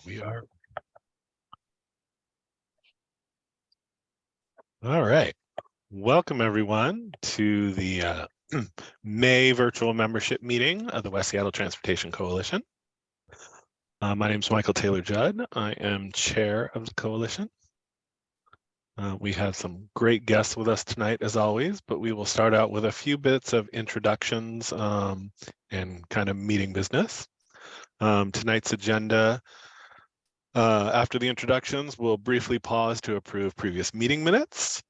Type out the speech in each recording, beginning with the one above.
We are. All right. Welcome, everyone, to the May virtual membership meeting of the West Seattle Transportation Coalition. My name is Michael Taylor Judd. I am chair of the coalition. We have some great guests with us tonight, as always, but we will start out with a few bits of introductions and kind of meeting business. Tonight's agenda, after the introductions, we'll briefly pause to approve previous meeting minutes.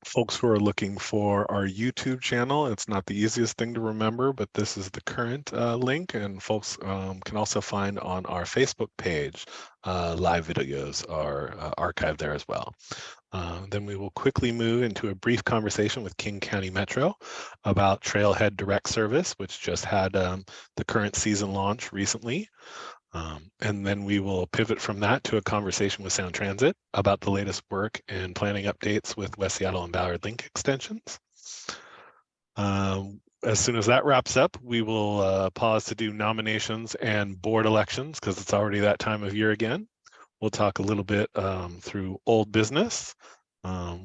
Folks who are looking for our YouTube channel, it's not the easiest thing to remember, but this is the current link, and folks can also find on our Facebook page live videos are archived there as well. Then we will quickly move into a brief conversation with King County Metro about Trailhead Direct service, which just had the current season launch recently. And then we will pivot from that to a conversation with Sound Transit about the latest work and planning updates with West Seattle and Ballard link extensions. As soon as that wraps up, we will pause to do nominations and board elections because it's already that time of year again. We'll talk a little bit through old business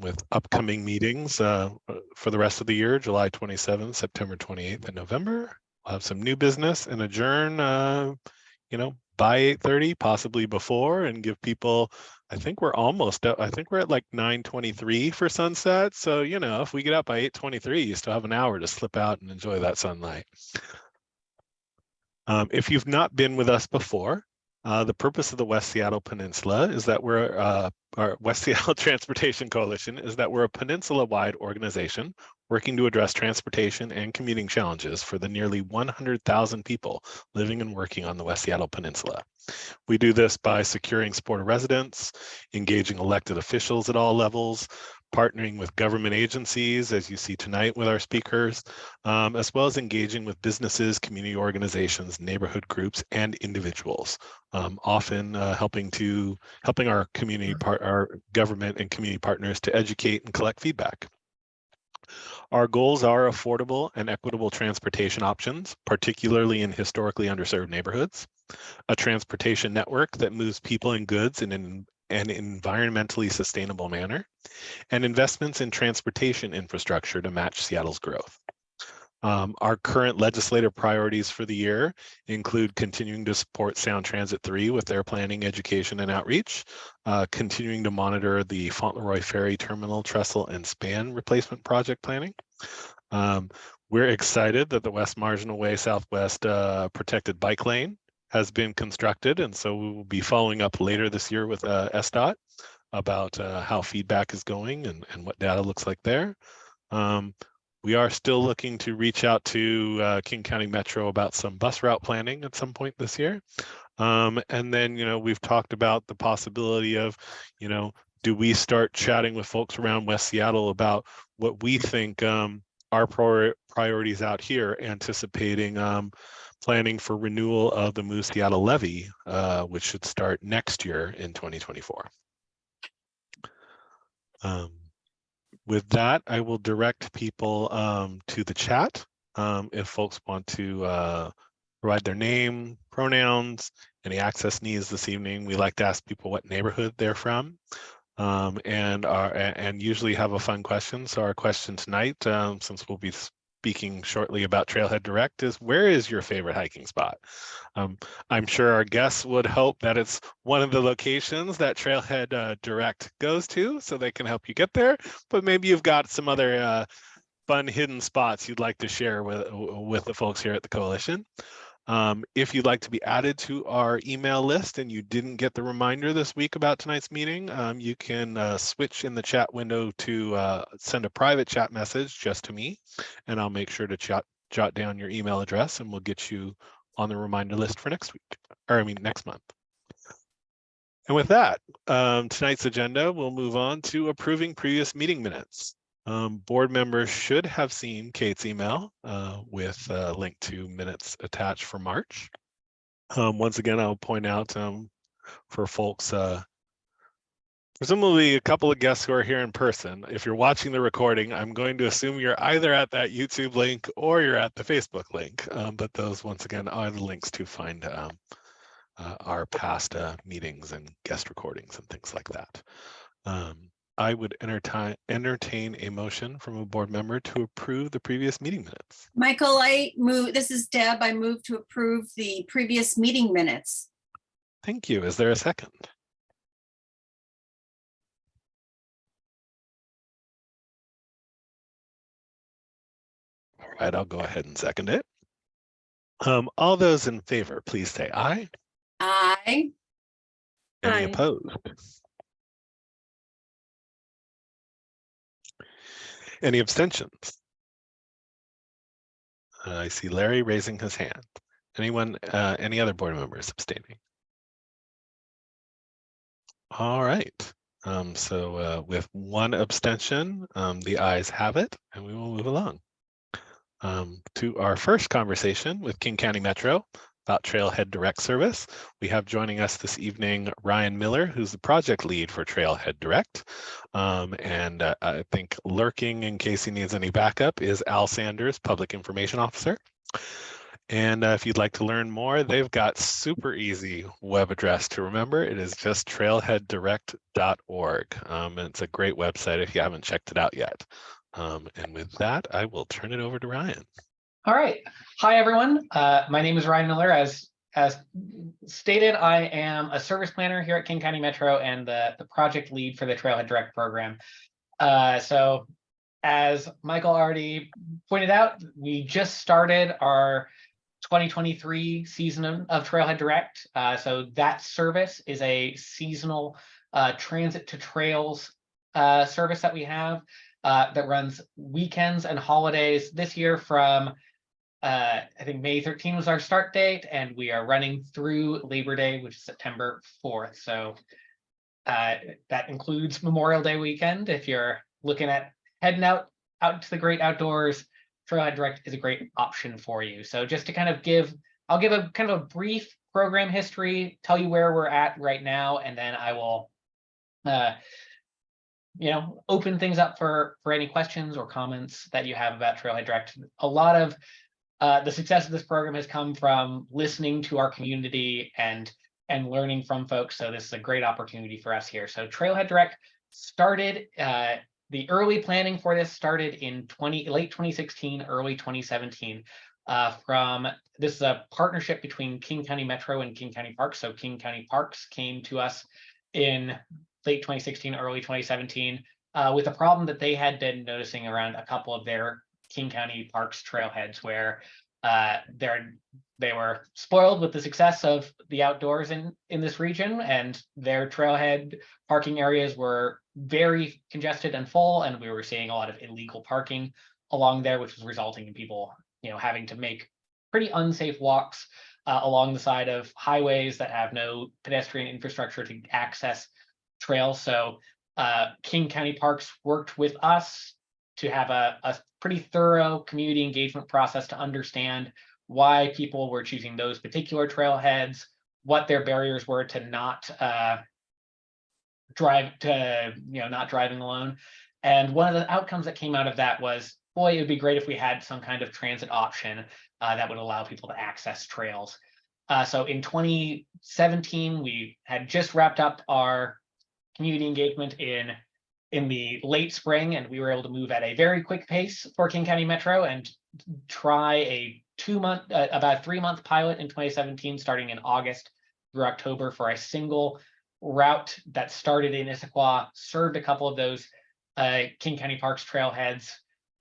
with upcoming meetings for the rest of the year, July 27th, September 28th, and November. We'll have some new business and adjourn by 8:30, possibly before, and give people, I think we're almost up, I think we're at like 9:23 for sunset. So, if we get up by 8:23, you still have an hour to slip out and enjoy that sunlight. If you've not been with us before, the purpose of the West Seattle Peninsula is that we're, our West Seattle Transportation Coalition is that we're a peninsula-wide organization working to address transportation and commuting challenges for the nearly 100,000 people living and working on the West Seattle Peninsula. We do this by securing supporter residents, engaging elected officials at all levels, partnering with government agencies, as you see tonight with our speakers, as well as engaging with businesses, community organizations, neighborhood groups, and individuals, often helping our our government and community partners to educate and collect feedback. Our goals are affordable and equitable transportation options, particularly in historically underserved neighborhoods, a transportation network that moves people and goods in an environmentally sustainable manner, and investments in transportation infrastructure to match Seattle's growth. Our current legislative priorities for the year include continuing to support Sound Transit 3 with their planning, education, and outreach, continuing to monitor the Fauntleroy Ferry Terminal Trestle and Span replacement project planning. We're excited that the West Marginal Way Southwest protected bike lane has been constructed, and so we will be following up later this year with SDOT about how feedback is going and what data looks like there. We are still looking to reach out to King County Metro about some bus route planning at some point this year. And then, we've talked about the possibility of, do we start chatting with folks around West Seattle about what we think our priorities out here, anticipating planning for renewal of the Move Seattle levy, which should start next year in 2024. With that, I will direct people to the chat if folks want to provide their name, pronouns, any access needs this evening. We like to ask people what neighborhood they're from and usually have a fun question. So our question tonight, since we'll be speaking shortly about Trailhead Direct, is where is your favorite hiking spot? I'm sure our guests would hope that it's one of the locations that Trailhead Direct goes to so they can help you get there, but maybe you've got some other fun hidden spots you'd like to share with the folks here at the Coalition. If you'd like to be added to our email list and you didn't get the reminder this week about tonight's meeting, you can switch in the chat window to send a private chat message just to me, and I'll make sure to jot down your email address and we'll get you on the reminder list for next month. And with that, tonight's agenda, we'll move on to approving previous meeting minutes. Board members should have seen Kate's email with a link to minutes attached for March. Once again, I'll point out for folks, presumably a couple of guests who are here in person, if you're watching the recording, I'm going to assume you're either at that YouTube link or you're at the Facebook link. But those, once again, are the links to find our past meetings and guest recordings and things like that. I would entertain a motion from a board member to approve the previous meeting minutes. Michael, I move, this is Deb, I move to approve the previous meeting minutes. Thank you. Is there a second? All right, I'll go ahead and second it. All those in favor, please say aye. Aye. Any Aye. opposed? Any abstentions? I see Larry raising his hand. Anyone, any other board members abstaining? All right. So with one abstention, the ayes have it, and we will move along to our first conversation with King County Metro about Trailhead Direct service. We have joining us this evening Ryan Miller, who's the project lead for Trailhead Direct. And I think lurking in case he needs any backup is Al Sanders, Public Information Officer. And if you'd like to learn more, they've got super easy web address to remember. It is just trailheaddirect.org. And it's a great website if you haven't checked it out yet. And with that, I will turn it over to Ryan. All right. Hi, everyone. My name is Ryan Miller. As stated, I am a service planner here at King County Metro and the project lead for the Trailhead Direct program. So as Michael already pointed out, we just started our 2023 season of Trailhead Direct. So that service is a seasonal transit to trails service that we have that runs weekends and holidays this year from I think May 13 was our start date, and we are running through Labor Day, which is September 4th. So that includes Memorial Day weekend. If you're looking at heading out to the great outdoors, Trailhead Direct is a great option for you. So just to kind of I'll give a kind of a brief program history, tell you where we're at right now, and then I will open things up for any questions or comments that you have about Trailhead Direct. A lot of the success of this program has come from listening to our community and learning from folks. So this is a great opportunity for us here. So Trailhead Direct started, the early planning for this started in late 2016, early 2017. This is a partnership between King County Metro and King County Parks. So King County Parks came to us in late 2016, early 2017, with a problem that they had been noticing around a couple of their King County Parks trailheads, where they were spoiled with the success of the outdoors in this region, and their trailhead parking areas were very congested and full, and we were seeing a lot of illegal parking along there, which was resulting in people having to make pretty unsafe walks along the side of highways that have no pedestrian infrastructure to access trails. So King County Parks worked with us to have a pretty thorough community engagement process to understand why people were choosing those particular trailheads, what their barriers were to not not driving alone. And one of the outcomes that came out of that was, boy, it would be great if we had some kind of transit option that would allow people to access trails. So in 2017, we had just wrapped up our community engagement in the late spring, and we were able to move at a very quick pace for King County Metro and try a about 3-month pilot in 2017, starting in August through October, for a single route that started in Issaquah, served a couple of those King County Parks trailheads,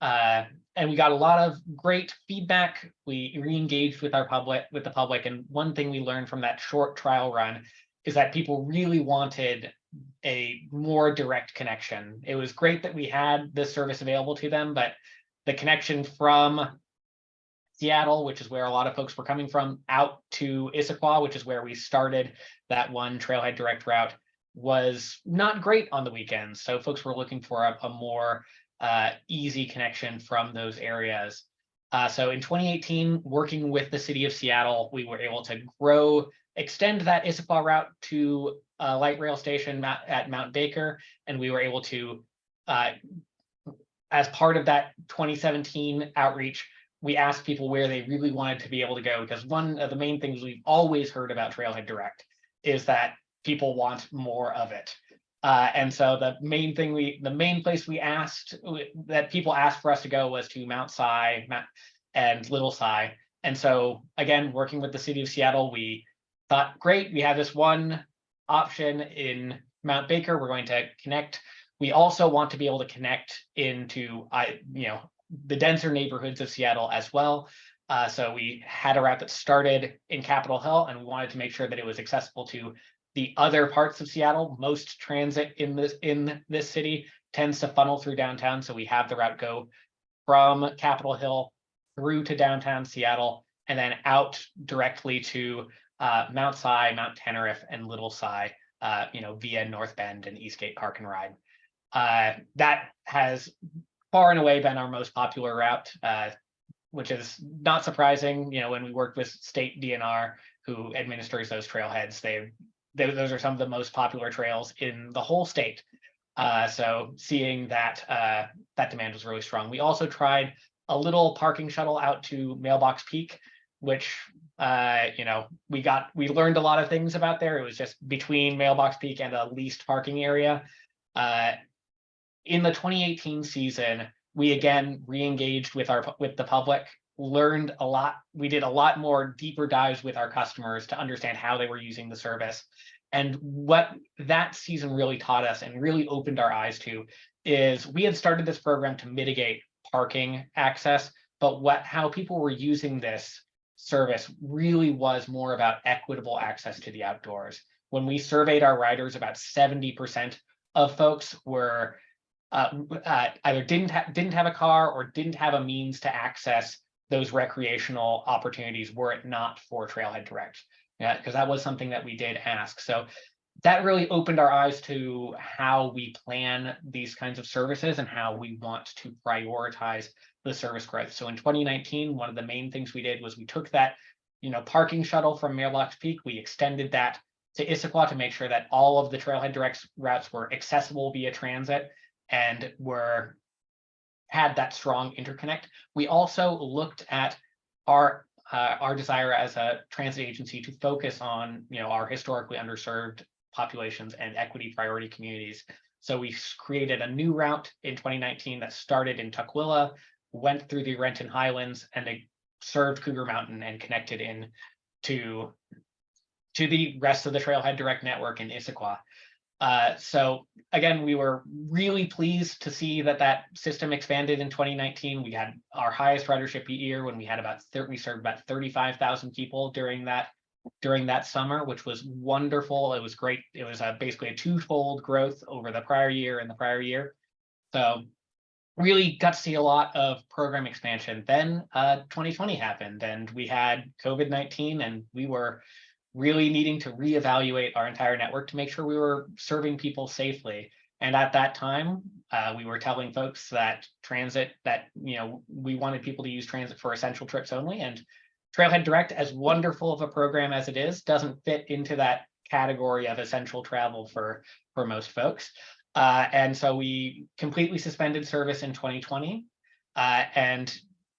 and we got a lot of great feedback. We re-engaged with the public, and one thing we learned from that short trial run is that people really wanted a more direct connection. It was great that we had this service available to them, but the connection from Seattle, which is where a lot of folks were coming from, out to Issaquah, which is where we started that one Trailhead Direct route, was not great on the weekends. So folks were looking for a more easy connection from those areas. So in 2018, working with the city of Seattle, we were able to extend that Issaquah route to a light rail station at Mount Baker, and we were able to, as part of that 2017 outreach, we asked people where they really wanted to be able to go, because one of the main things we've always heard about Trailhead Direct is that people want more of it. And so the main place that people asked for us to go was to Mount Si and Little Si. And so again, working with the city of Seattle, we thought, great, we have this one option in Mount Baker, we're going to connect. We also want to be able to connect into the denser neighborhoods of Seattle as well. So we had a route that started in Capitol Hill, and we wanted to make sure that it was accessible to the other parts of Seattle. Most transit in this city tends to funnel through downtown, so we have the route go from Capitol Hill through to downtown Seattle, and then out directly to Mount Si, Mount Tenerife, and Little Si, via North Bend and Eastgate Park and Ride. That has far and away been our most popular route, which is not surprising. When we worked with state DNR, who administers those trailheads, those are some of the most popular trails in the whole state. So seeing that demand was really strong. We also tried a little parking shuttle out to Mailbox Peak, which we learned a lot of things about there. It was just between Mailbox Peak and a leased parking area. In the 2018 season, we again re-engaged with the public, learned a lot. We did a lot more deeper dives with our customers to understand how they were using the service. And what that season really taught us and really opened our eyes to is we had started this program to mitigate parking access, but how people were using this service really was more about equitable access to the outdoors. When we surveyed our riders, about 70% of folks were either didn't have a car or didn't have a means to access those recreational opportunities were it not for Trailhead Direct. Because that was something that we did ask. So that really opened our eyes to how we plan these kinds of services and how we want to prioritize the service growth. So in 2019, one of the main things we did was we took that parking shuttle from Mailbox Peak, we extended that to Issaquah to make sure that all of the Trailhead Direct routes were accessible via transit and had that strong interconnect. We also looked at our desire as a transit agency to focus on our historically underserved populations and equity priority communities. So we created a new route in 2019 that started in Tukwila, went through the Renton Highlands, and they served Cougar Mountain and connected in to the rest of the Trailhead Direct network in Issaquah. So again, we were really pleased to see that system expanded in 2019. We had our highest ridership year when we served about 35,000 people during that summer, which was wonderful. It was great. It was basically a twofold growth over the prior year and the prior year. So really got to see a lot of program expansion. Then 2020 happened and we had COVID-19, and we were really needing to reevaluate our entire network to make sure we were serving people safely. And at that time, we were telling folks that we wanted people to use transit for essential trips only. And Trailhead Direct, as wonderful of a program as it is, doesn't fit into that category of essential travel for most folks. And so we completely suspended service in 2020. And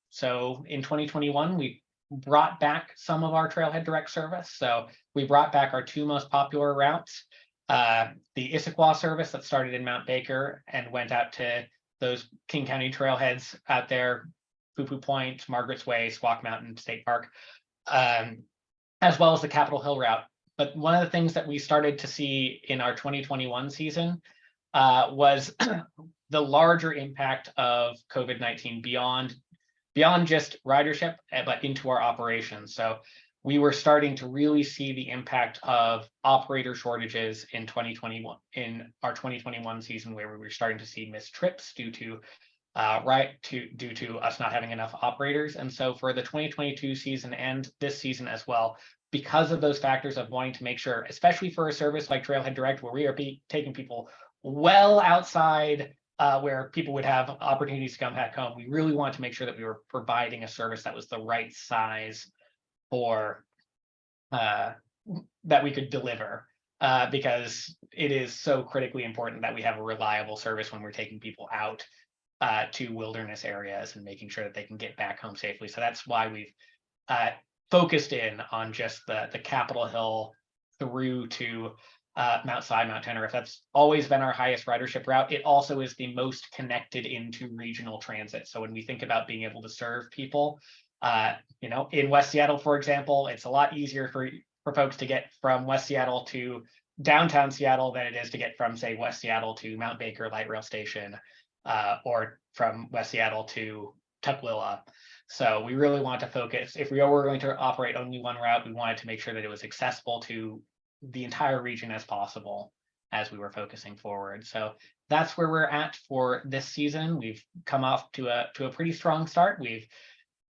so in 2021, we brought back some of our Trailhead Direct service. So we brought back our two most popular routes, the Issaquah service that started in Mount Baker and went out to those King County trailheads out there, Poo-Poo Point, Margaret's Way, Squaw Mountain State Park, as well as the Capitol Hill route. But one of the things that we started to see in our 2021 season was the larger impact of COVID-19 beyond just ridership, but into our operations. So we were starting to really see the impact of operator shortages in 2021, in our 2021 season, where we were starting to see missed trips due to us not having enough operators. And so for the 2022 season and this season as well, because of those factors of wanting to make sure, especially for a service like Trailhead Direct, where we are taking people well outside where people would have opportunities to come back home, we really wanted to make sure that we were providing a service that was the right size for that we could deliver, because it is so critically important that we have a reliable service when we're taking people out to wilderness areas and making sure that they can get back home safely. So that's why we've focused in on just the Capitol Hill through to Mount Si, Mount Tenerife. That's always been our highest ridership route. It also is the most connected into regional transit. So when we think about being able to serve people, in West Seattle, for example, it's a lot easier for folks to get from West Seattle to downtown Seattle than it is to get from, say, West Seattle to Mount Baker Light Rail Station, or from West Seattle to Tukwila. So we really want to focus, if we were going to operate only one route, we wanted to make sure that it was accessible to the entire region as possible as we were focusing forward. So that's where we're at for this season. We've come off to a pretty strong start. We've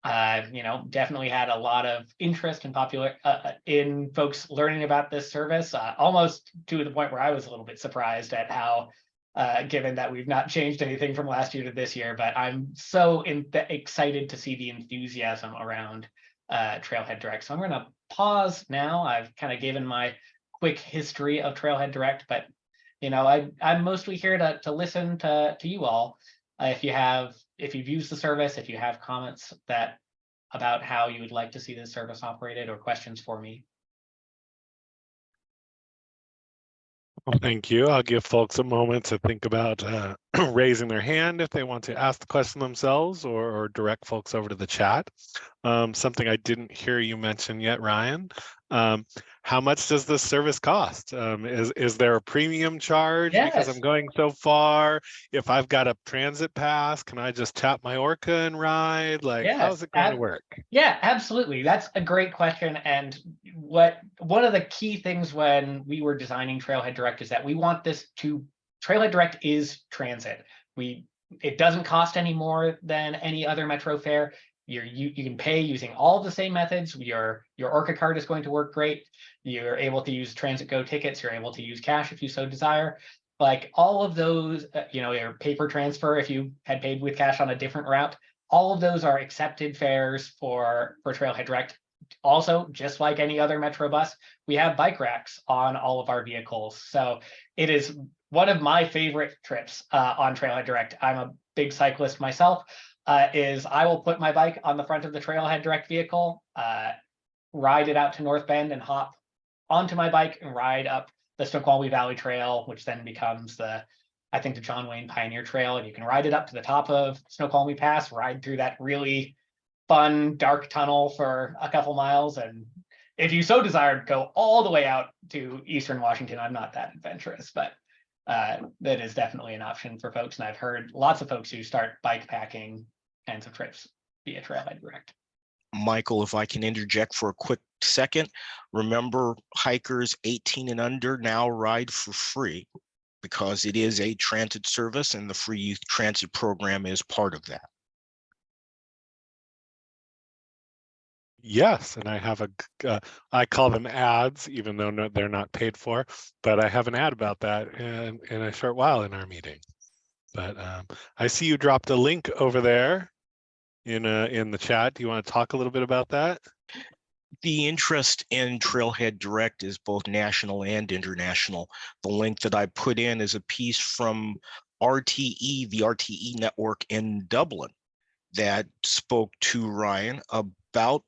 definitely had a lot of interest and in folks learning about this service, almost to the point where I was a little bit surprised at how, given that we've not changed anything from last year to this year, but I'm so excited to see the enthusiasm around Trailhead Direct. So I'm going to pause now. I've kind of given my quick history of Trailhead Direct, but I'm mostly here to listen to you all. If you've used the service, if you have comments about how you would like to see this service operated, or questions for me. Well, thank you. I'll give folks a moment to think about raising their hand if they want to ask the question themselves, or direct folks over to the chat. Something I didn't hear you mention yet, Ryan. How much does this service cost? Is there a premium charge because I'm going so far? If I've got a transit pass, can I just tap my Orca and ride? How's it going to work? Yeah, absolutely. That's a great question. And one of the key things when we were designing Trailhead Direct is that we want Trailhead Direct is transit. It doesn't cost any more than any other metro fare. You can pay using all the same methods. Your Orca card is going to work great. You're able to use Transit Go tickets. You're able to use cash if you so desire. All of those, your paper transfer if you had paid with cash on a different route. All of those are accepted fares for Trailhead Direct. Also, just like any other Metro bus, we have bike racks on all of our vehicles. So it is one of my favorite trips on Trailhead Direct. I'm a big cyclist myself. Is I will put my bike on the front of the Trailhead Direct vehicle, ride it out to North Bend, and hop onto my bike and ride up the Snoqualmie Valley Trail, which then becomes the John Wayne Pioneer Trail. And you can ride it up to the top of Snoqualmie Pass, ride through that really fun, dark tunnel for a couple miles. And if you so desired, go all the way out to Eastern Washington. I'm not that adventurous, but that is definitely an option for folks. And I've heard lots of folks who start bike packing kinds of trips via Trailhead Direct. Michael, if I can interject for a quick second, remember hikers 18 and under now ride for free because it is a transit service and the free youth transit program is part of that. Yes, and I have I call them ads, even though they're not paid for, but I have an ad about that in a short while in our meeting. But I see you dropped a link over there in the chat. Do you want to talk a little bit about that? The interest in Trailhead Direct is both national and international. The link that I put in is a piece from RTE, the RTE network in Dublin, that spoke to Ryan about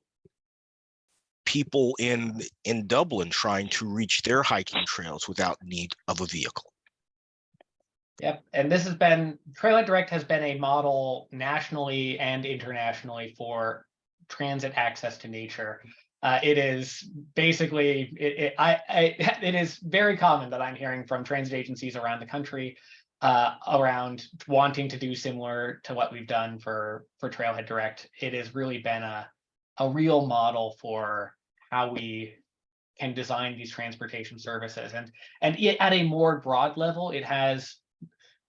people in Dublin trying to reach their hiking trails without need of a vehicle. Yep, and Trailhead Direct has been a model nationally and internationally for transit access to nature. It is basically, it is very common that I'm hearing from transit agencies around the country around wanting to do similar to what we've done for Trailhead Direct. It has really been a real model for how we can design these transportation services. And at a more broad level,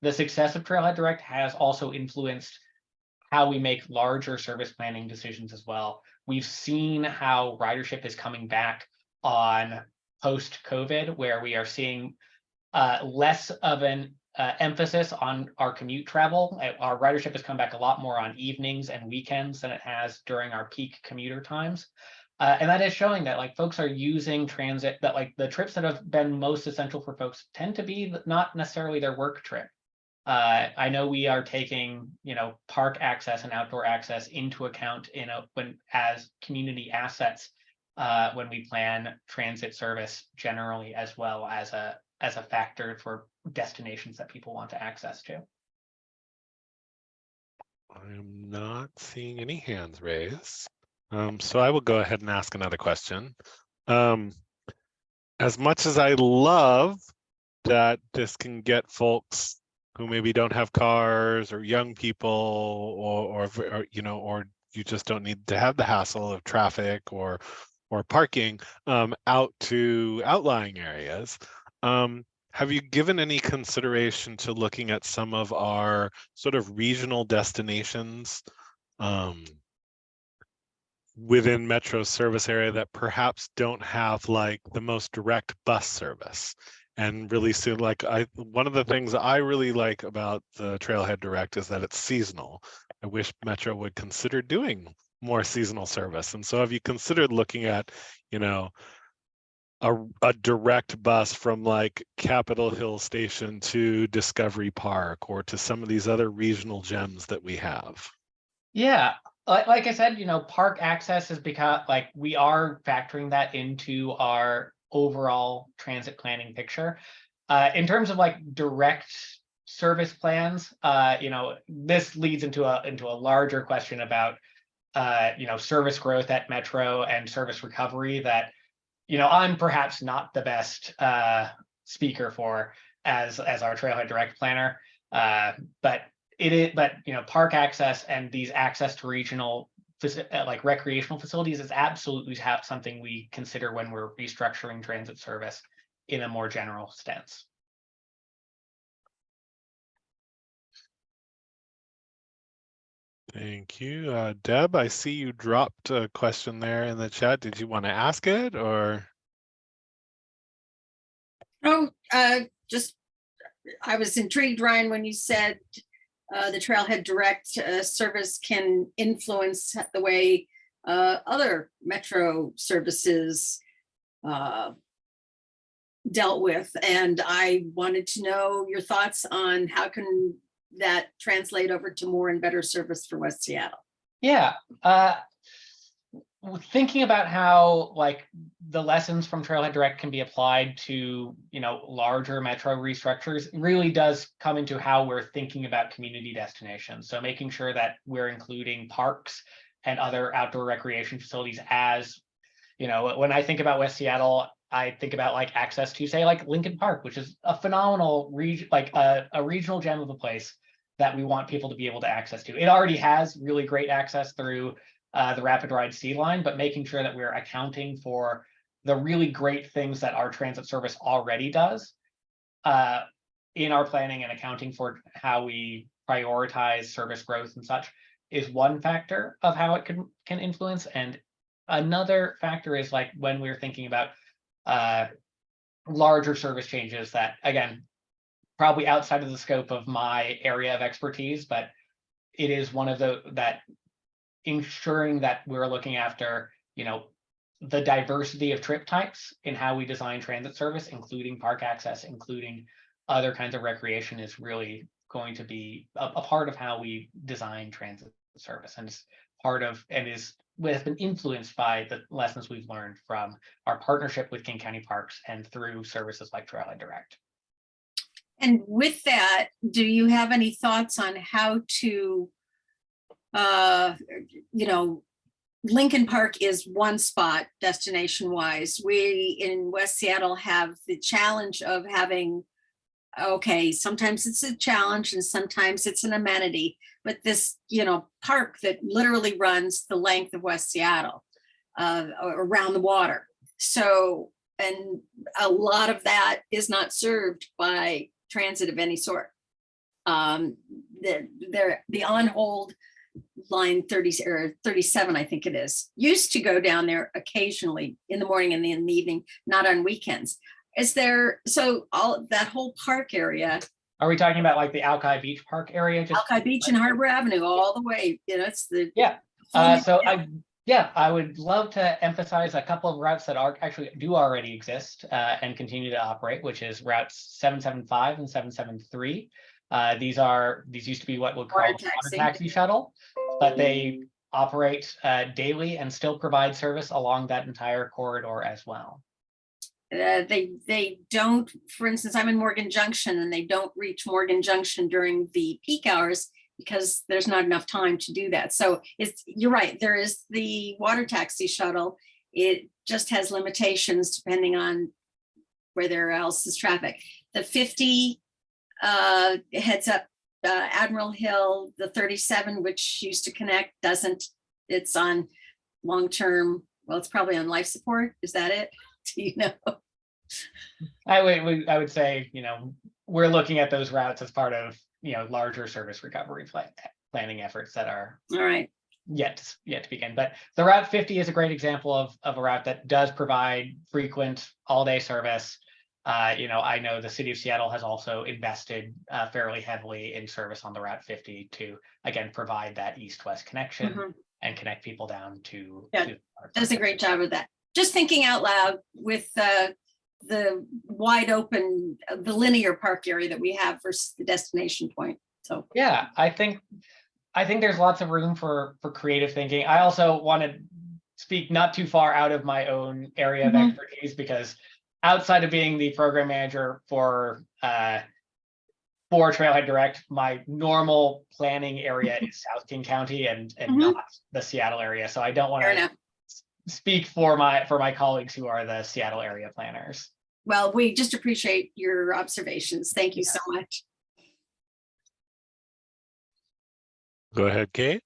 the success of Trailhead Direct has also influenced how we make larger service planning decisions as well. We've seen how ridership is coming back on post-COVID, where we are seeing less of an emphasis on our commute travel. Our ridership has come back a lot more on evenings and weekends than it has during our peak commuter times. And that is showing that folks are using transit, that the trips that have been most essential for folks tend to be not necessarily their work trip. I know we are taking, park access and outdoor access into account as community assets when we plan transit service generally, as well as a factor for destinations that people want to access to. I'm not seeing any hands raised. So I will go ahead and ask another question. As much as I love that this can get folks who maybe don't have cars or young people or you know, or you just don't need to have the hassle of traffic or parking out to outlying areas. Have you given any consideration to looking at some of our sort of regional destinations within Metro service area that perhaps don't have like the most direct bus service? And really soon, like one of the things I really like about the Trailhead Direct is that it's seasonal. I wish Metro would consider doing more seasonal service. And so have you considered looking at, you know, a direct bus from like Capitol Hill Station to Discovery Park or to some of these other regional gems that we have? Yeah, like I said, you know, park access has become, like, we are factoring that into our overall transit planning picture. In terms of like direct service plans, you know, this leads into a larger question about you know, service growth at Metro and service recovery that, you know, I'm perhaps not the best speaker for as our Trailhead Direct planner, but it is. But you know, park access and these access to regional like recreational facilities is absolutely something we consider when we're restructuring transit service in a more general sense. Thank you. Deb, I see you dropped a question there in the chat. Did you want to ask it or? Oh, just, I was intrigued, Ryan, when you said the Trailhead Direct service can influence the way other Metro services dealt with. And I wanted to know your thoughts on how can that translate over to more and better service for West Seattle. Yeah, thinking about how like the lessons from Trailhead Direct can be applied to, you know, larger Metro restructures really does come into how we're thinking about community destinations. So making sure that we're including parks and other outdoor recreation facilities. As you know, when I think about West Seattle, I think about like access to, say, like Lincoln Park, which is a phenomenal region, like a regional gem of a place that we want people to be able to access to. It already has really great access through the Rapid Ride C line, but making sure that we're accounting for the really great things that our transit service already does in our planning, and accounting for how we prioritize service growth and such is one factor of how it can influence. And another factor is like when we're thinking about larger service changes that, again, probably outside of the scope of my area of expertise, but it is one of that ensuring that we're looking after, you know, the diversity of trip types in how we design transit service, including park access, including other kinds of recreation, is really going to be a part of how we design transit service, and is part of, and has been influenced by the lessons we've learned from our partnership with King County Parks and through services like Trailhead Direct. And with that, do you have any thoughts on how to, you know, Lincoln Park is one spot destination wise. We in West Seattle have the challenge of having, okay, sometimes it's a challenge and sometimes it's an amenity, but this, you know, park that literally runs the length of West Seattle around the water. So, and a lot of that is not served by transit of any sort. The on-hold line 30 or 37, I think it is, used to go down there occasionally in the morning and in the evening, not on weekends. Is there, so all that whole park area? Are we talking about like the Alki Beach Park area? Alki Beach and Harbor Avenue all the way, you know, it's the. Yeah. I would love to emphasize a couple of routes that do already exist and continue to operate, which is routes 775 and 773. These used to be what we'll call water taxi shuttle, but they operate daily and still provide service along that entire corridor as well. They don't, for instance, I'm in Morgan Junction and they don't reach Morgan Junction during the peak hours because there's not enough time to do that. So you're right, there is the water taxi shuttle. It just has limitations depending on where there else is traffic. The 50 heads up Admiral Hill, the 37, which used to connect, doesn't. It's on long-term, well, it's probably on life support. Is that it? Do you know? I would say, we're looking at those routes as part of, larger service recovery planning efforts that are All right. yet to begin. But the Route 50 is a great example of a route that does provide frequent all-day service. I know the city of Seattle has also invested fairly heavily in service on the Route 50 to, again, provide that east-west connection and connect people down to. Yeah, does a great job of that. Just thinking out loud with the wide open, the linear park area that we have versus the destination point. So yeah, I think there's lots of room for creative thinking. I also want to speak not too far out of my own area of expertise, because outside of being the program manager for Trailhead Direct, my normal planning area is South King County and not the Seattle area. So I don't want to speak for my colleagues who are the Seattle area planners. Well, we just appreciate your observations. Thank you so much. Go ahead, Kate.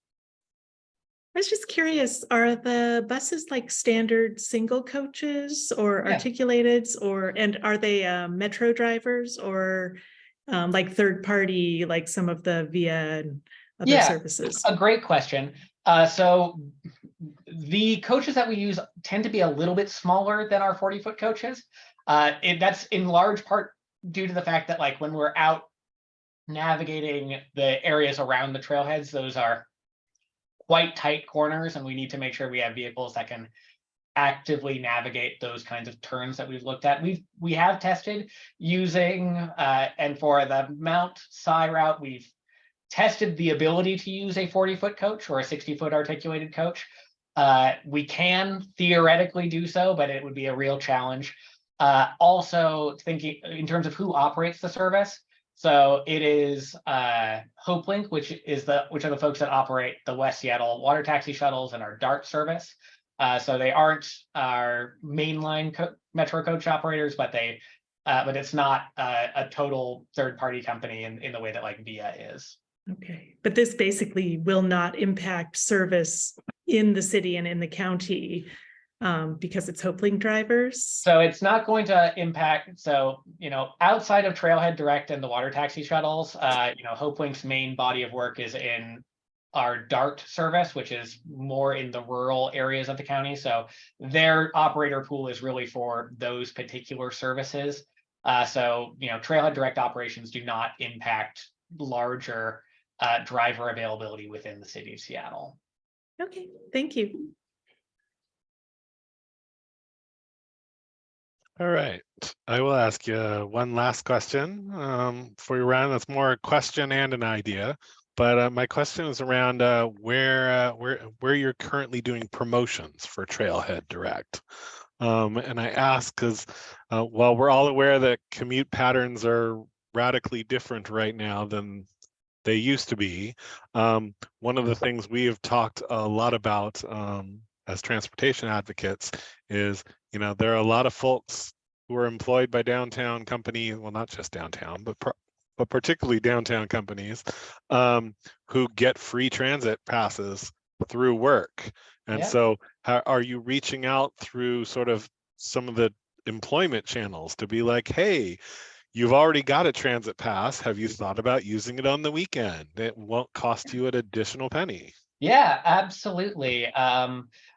I was just curious, are the buses like standard single coaches or articulated, and are they metro drivers or like third party, like some of the VIA and other services? A great question. So the coaches that we use tend to be a little bit smaller than our 40-foot coaches. That's in large part due to the fact that, like, when we're out navigating the areas around the trailheads, those are quite tight corners, and we need to make sure we have vehicles that can actively navigate those kinds of turns that we've looked at. We have tested using, and for the Mount Si route, we've tested the ability to use a 40-foot coach or a 60-foot articulated coach. We can theoretically do so, but it would be a real challenge. Also thinking in terms of who operates the service. So it is HopeLink, which are the folks that operate the West Seattle water taxi shuttles and our DART service. So they aren't our mainline metro coach operators, but it's not a total third-party company in the way that like VIA is. Okay, but this basically will not impact service in the city and in the county because it's HopeLink drivers. So it's not going to impact. So, outside of Trailhead Direct and the water taxi shuttles, HopeLink's main body of work is in our DART service, which is more in the rural areas of the county. So their operator pool is really for those particular services. So, Trailhead Direct operations do not impact larger driver availability within the city of Seattle. Okay, thank you. All right, I will ask you one last question for you, Ryan. That's more a question and an idea. But my question is around where you're currently doing promotions for Trailhead Direct. And I ask because while we're all aware that commute patterns are radically different right now than they used to be, one of the things we have talked a lot about as transportation advocates is, there are a lot of folks who are employed by downtown companies, well, not just downtown, but particularly downtown companies, who get free transit passes through work. And so are you reaching out through sort of some of the employment channels to be like, hey, you've already got a transit pass. Have you thought about using it on the weekend? It won't cost you an additional penny. Yeah, absolutely.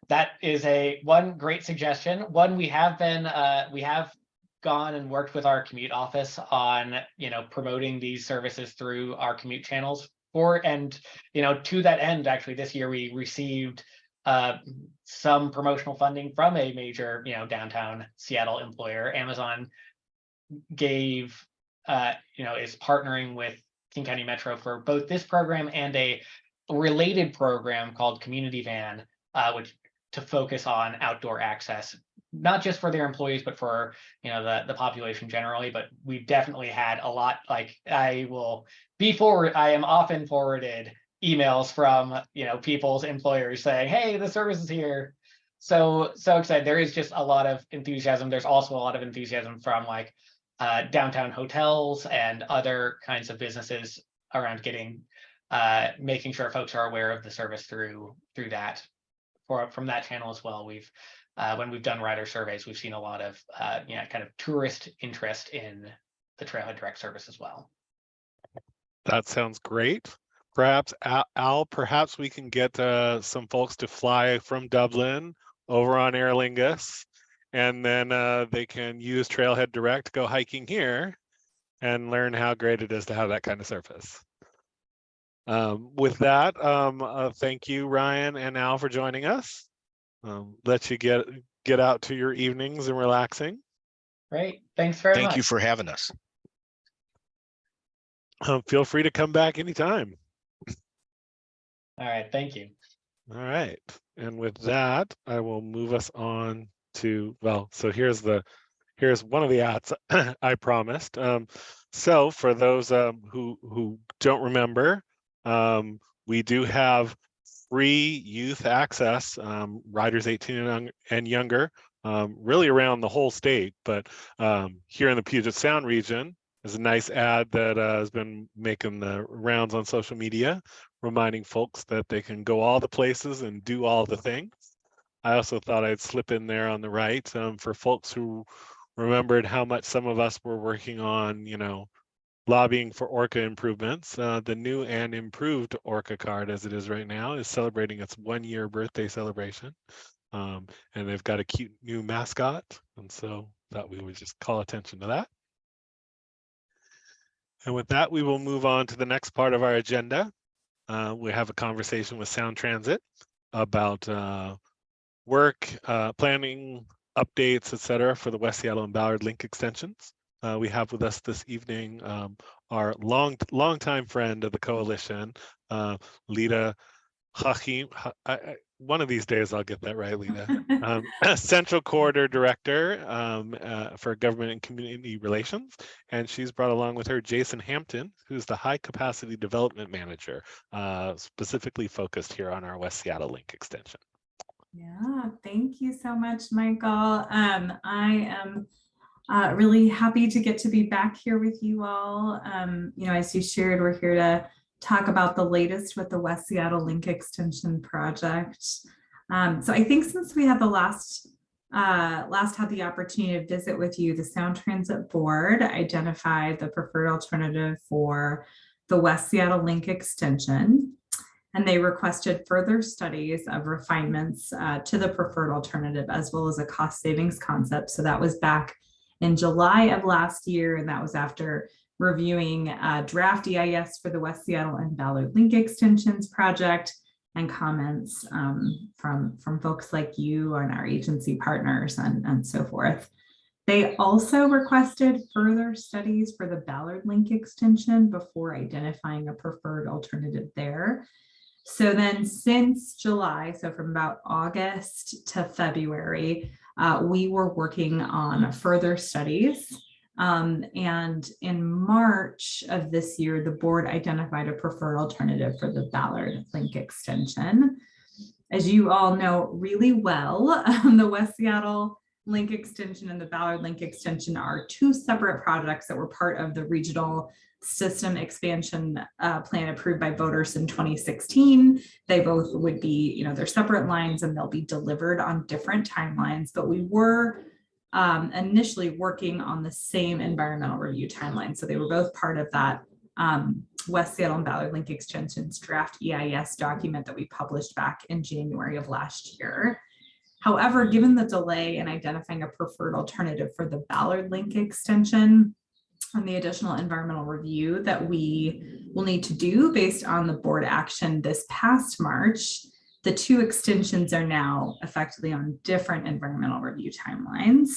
That is one great suggestion. One, we have gone and worked with our commute office on, promoting these services through our commute channels to that end, actually, this year we received some promotional funding from a major, downtown Seattle employer. Amazon is partnering with King County Metro for both this program and a related program called Community Van, which to focus on outdoor access, not just for their employees, but for the population generally. But we've definitely had a lot. Like I am often forwarded emails from people's employers saying, "Hey, the service is here." So excited. There is just a lot of enthusiasm. There's also a lot of enthusiasm from like downtown hotels and other kinds of businesses around making sure folks are aware of the service through that. From that channel as well. When we've done rider surveys, we've seen a lot of kind of tourist interest in the Trailhead Direct service as well. That sounds great. Perhaps Al, perhaps we can get some folks to fly from Dublin over on Aer Lingus, and then they can use Trailhead Direct, go hiking here, and learn how great it is to have that kind of service. With that, thank you, Ryan and Al, for joining us. Let you get out to your evenings and relaxing. Great. Thanks very much. Thank you for having us. Feel free to come back anytime. All right. Thank you. All right. And with that, I will move us on to, so here's one of the ads I promised. So for those who don't remember, we do have free youth access, riders 18 and younger, really around the whole state, but here in the Puget Sound region is a nice ad that has been making the rounds on social media, reminding folks that they can go all the places and do all the things. I also thought I'd slip in there on the right for folks who remembered how much some of us were working on, lobbying for Orca improvements. The new and improved Orca card, as it is right now, is celebrating its 1-year birthday celebration. And they've got a cute new mascot. And so thought we would just call attention to that. And with that, we will move on to the next part of our agenda. We have a conversation with Sound Transit about work, planning, updates, etc., for the West Seattle and Ballard link extensions. We have with us this evening our longtime friend of the coalition, Lita Hachim. One of these days I'll get that right, Lita. Central Corridor Director for Government and Community Relations, and she's brought along with her Jason Hampton, who's the High Capacity Development Manager, specifically focused here on our West Seattle link extension. Yeah, thank you so much, Michael. I am really happy to get to be back here with you all. As you shared, we're here to talk about the latest with the West Seattle Link Extension project. So I think since we had the last had the opportunity to visit with you, the Sound Transit Board identified the preferred alternative for the West Seattle Link Extension, and they requested further studies of refinements to the preferred alternative, as well as a cost savings concept. So that was back in July of last year, and that was after reviewing draft EIS for the West Seattle and Ballard Link Extensions project and comments from folks like you and our agency partners and so forth. They also requested further studies for the Ballard Link Extension before identifying a preferred alternative there. So then since July, so from about August to February, we were working on further studies. And in March of this year, the board identified a preferred alternative for the Ballard Link Extension. As you all know really well, the West Seattle Link Extension and the Ballard Link Extension are two separate projects that were part of the regional system expansion plan approved by voters in 2016. They both would be, they're separate lines and they'll be delivered on different timelines, but we were initially working on the same environmental review timeline. So they were both part of that West Seattle and Ballard Link Extensions draft EIS document that we published back in January of last year. However, given the delay in identifying a preferred alternative for the Ballard Link Extension and the additional environmental review that we will need to do based on the board action this past March, the two extensions are now effectively on different environmental review timelines.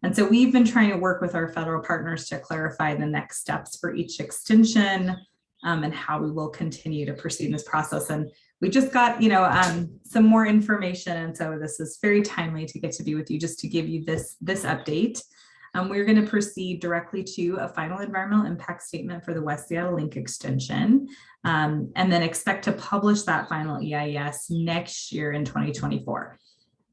And so we've been trying to work with our federal partners to clarify the next steps for each extension. and how we will continue to proceed in this process. And we just got, some more information. And so this is very timely to get to be with you, just to give you this update. We're going to proceed directly to a final environmental impact statement for the West Seattle Link extension, and then expect to publish that final EIS next year in 2024.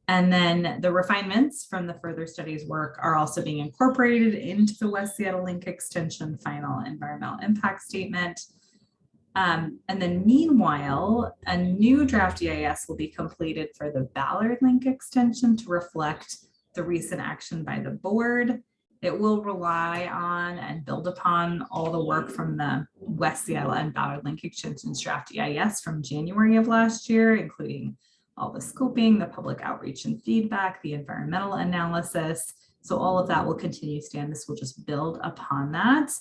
And then the refinements from the further studies work are also being incorporated into the West Seattle Link extension final environmental impact statement. And then meanwhile, a new draft EIS will be completed for the Ballard Link extension to reflect the recent action by the board. It will rely on and build upon all the work from the West Seattle and Ballard Link extensions draft EIS from January of last year, including all the scoping, the public outreach and feedback, the environmental analysis. So all of that will continue to stand. This will just build upon that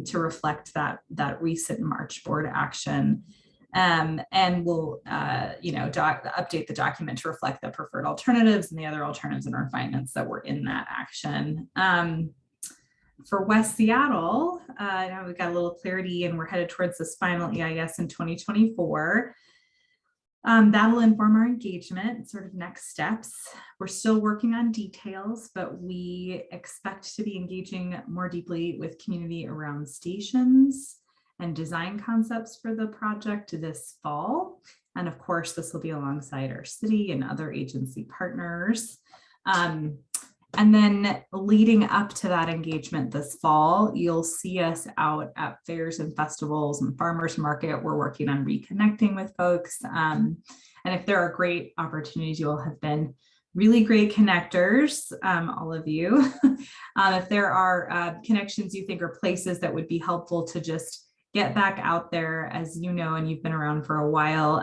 to reflect that recent March board action. And we'll, update the document to reflect the preferred alternatives and the other alternatives and refinements that were in that action. For West Seattle, now we've got a little clarity and we're headed towards this final EIS in 2024. That'll inform our engagement, sort of next steps. We're still working on details, but we expect to be engaging more deeply with community around stations and design concepts for the project this fall. And of course, this will be alongside our city and other agency partners. And then leading up to that engagement this fall, you'll see us out at fairs and festivals and farmers market. We're working on reconnecting with folks. And if there are great opportunities, you all have been really great connectors, all of you. If there are connections you think are places that would be helpful to just get back out there, as you know, and you've been around for a while,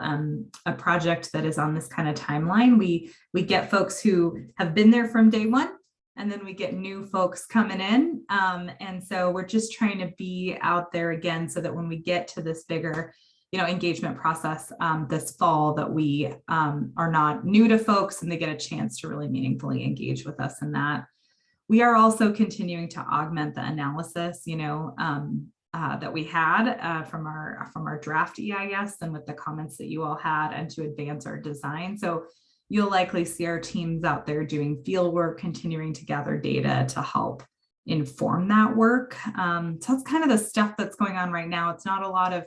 a project that is on this kind of timeline, we get folks who have been there from day one, and then we get new folks coming in. And so we're just trying to be out there again, so that when we get to this bigger, engagement process this fall, that we are not new to folks and they get a chance to really meaningfully engage with us in that. We are also continuing to augment the analysis, that we had from our draft EIS and with the comments that you all had, and to advance our design. So you'll likely see our teams out there doing field work, continuing to gather data to help inform that work. So that's kind of the stuff that's going on right now. It's not a lot of,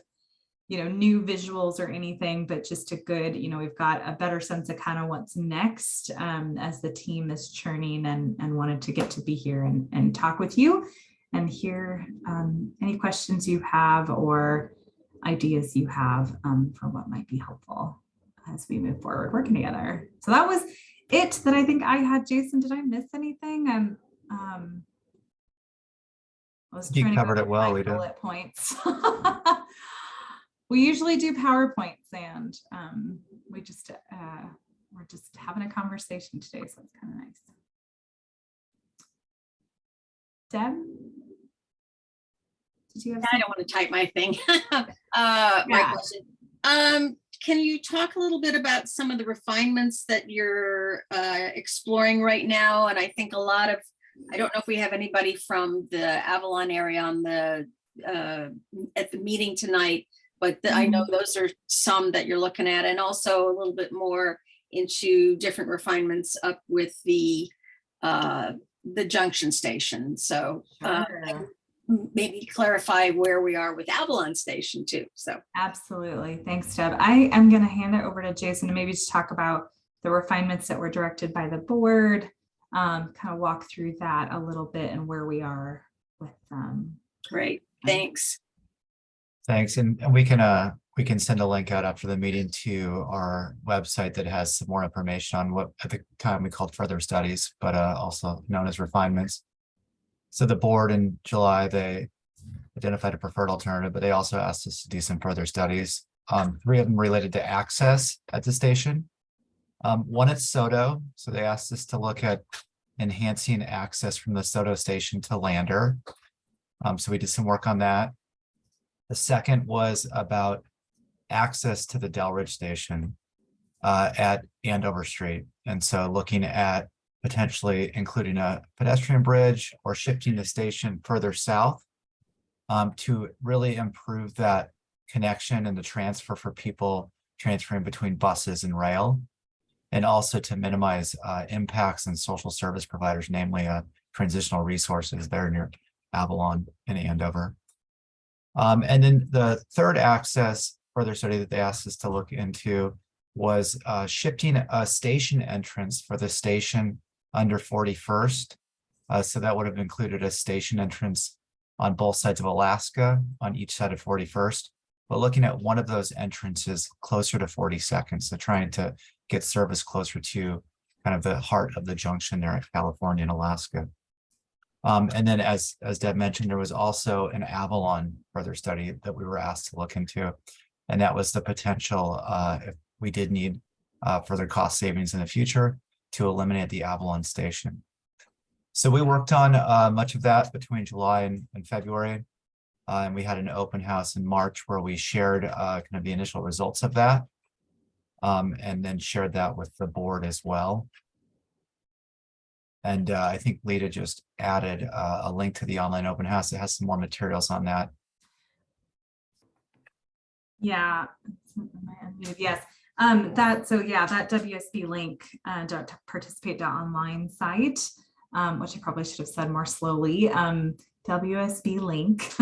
new visuals or anything, but just a good, we've got a better sense of kind of what's next as the team is churning, and wanted to get to be here and talk with you and hear any questions you have or ideas you have for what might be helpful as we move forward working together. So that was it that I think I had. Jason, did I miss anything? I was You trying covered to it well, my Lita. bullet points. We usually do PowerPoints, and we're just having a conversation today, so it's kind of nice. Deb, did you have? I don't want to type my thing. My question. Can you talk a little bit about some of the refinements that you're exploring right now? And I think a lot of, I don't know if we have anybody from the Avalon area on the at the meeting tonight, but I know those are some that you're looking at, and also a little bit more into different refinements up with the junction station. So Sure. Maybe clarify where we are with Avalon Station too. So Absolutely. Thanks, Deb. I am going to hand it over to Jason to maybe just talk about the refinements that were directed by the board, kind of walk through that a little bit and where we are with them. great, thanks. Thanks. And we can send a link out after the meeting to our website that has some more information on what at the time we called further studies, but also known as refinements. So the board in July, they identified a preferred alternative, but they also asked us to do some further studies. 3 of them related to access at the station. One at Soto. So they asked us to look at enhancing access from the Soto station to Lander. So we did some work on that. The second was about access to the Delridge station at Andover Street. And so looking at potentially including a pedestrian bridge or shifting the station further south to really improve that connection and the transfer for people transferring between buses and rail, and also to minimize impacts on social service providers, namely transitional resources there near Avalon and Andover. And then the third access further study that they asked us to look into was shifting a station entrance for the station under 41st. So that would have included a station entrance on both sides of Alaska on each side of 41st, but looking at one of those entrances closer to 42nd. So trying to get service closer to kind of the heart of the junction there at California and Alaska. And then as Deb mentioned, there was also an Avalon further study that we were asked to look into. And that was the potential, if we did need further cost savings in the future, to eliminate the Avalon station. So we worked on much of that between July and February. And we had an open house in March where we shared kind of the initial results of that. And then shared that with the board as well. And I think Lita just added a link to the online open house. It has some more materials on that. Yeah, yes. That WSB link, participate.online site, which I probably should have said more slowly. WSB link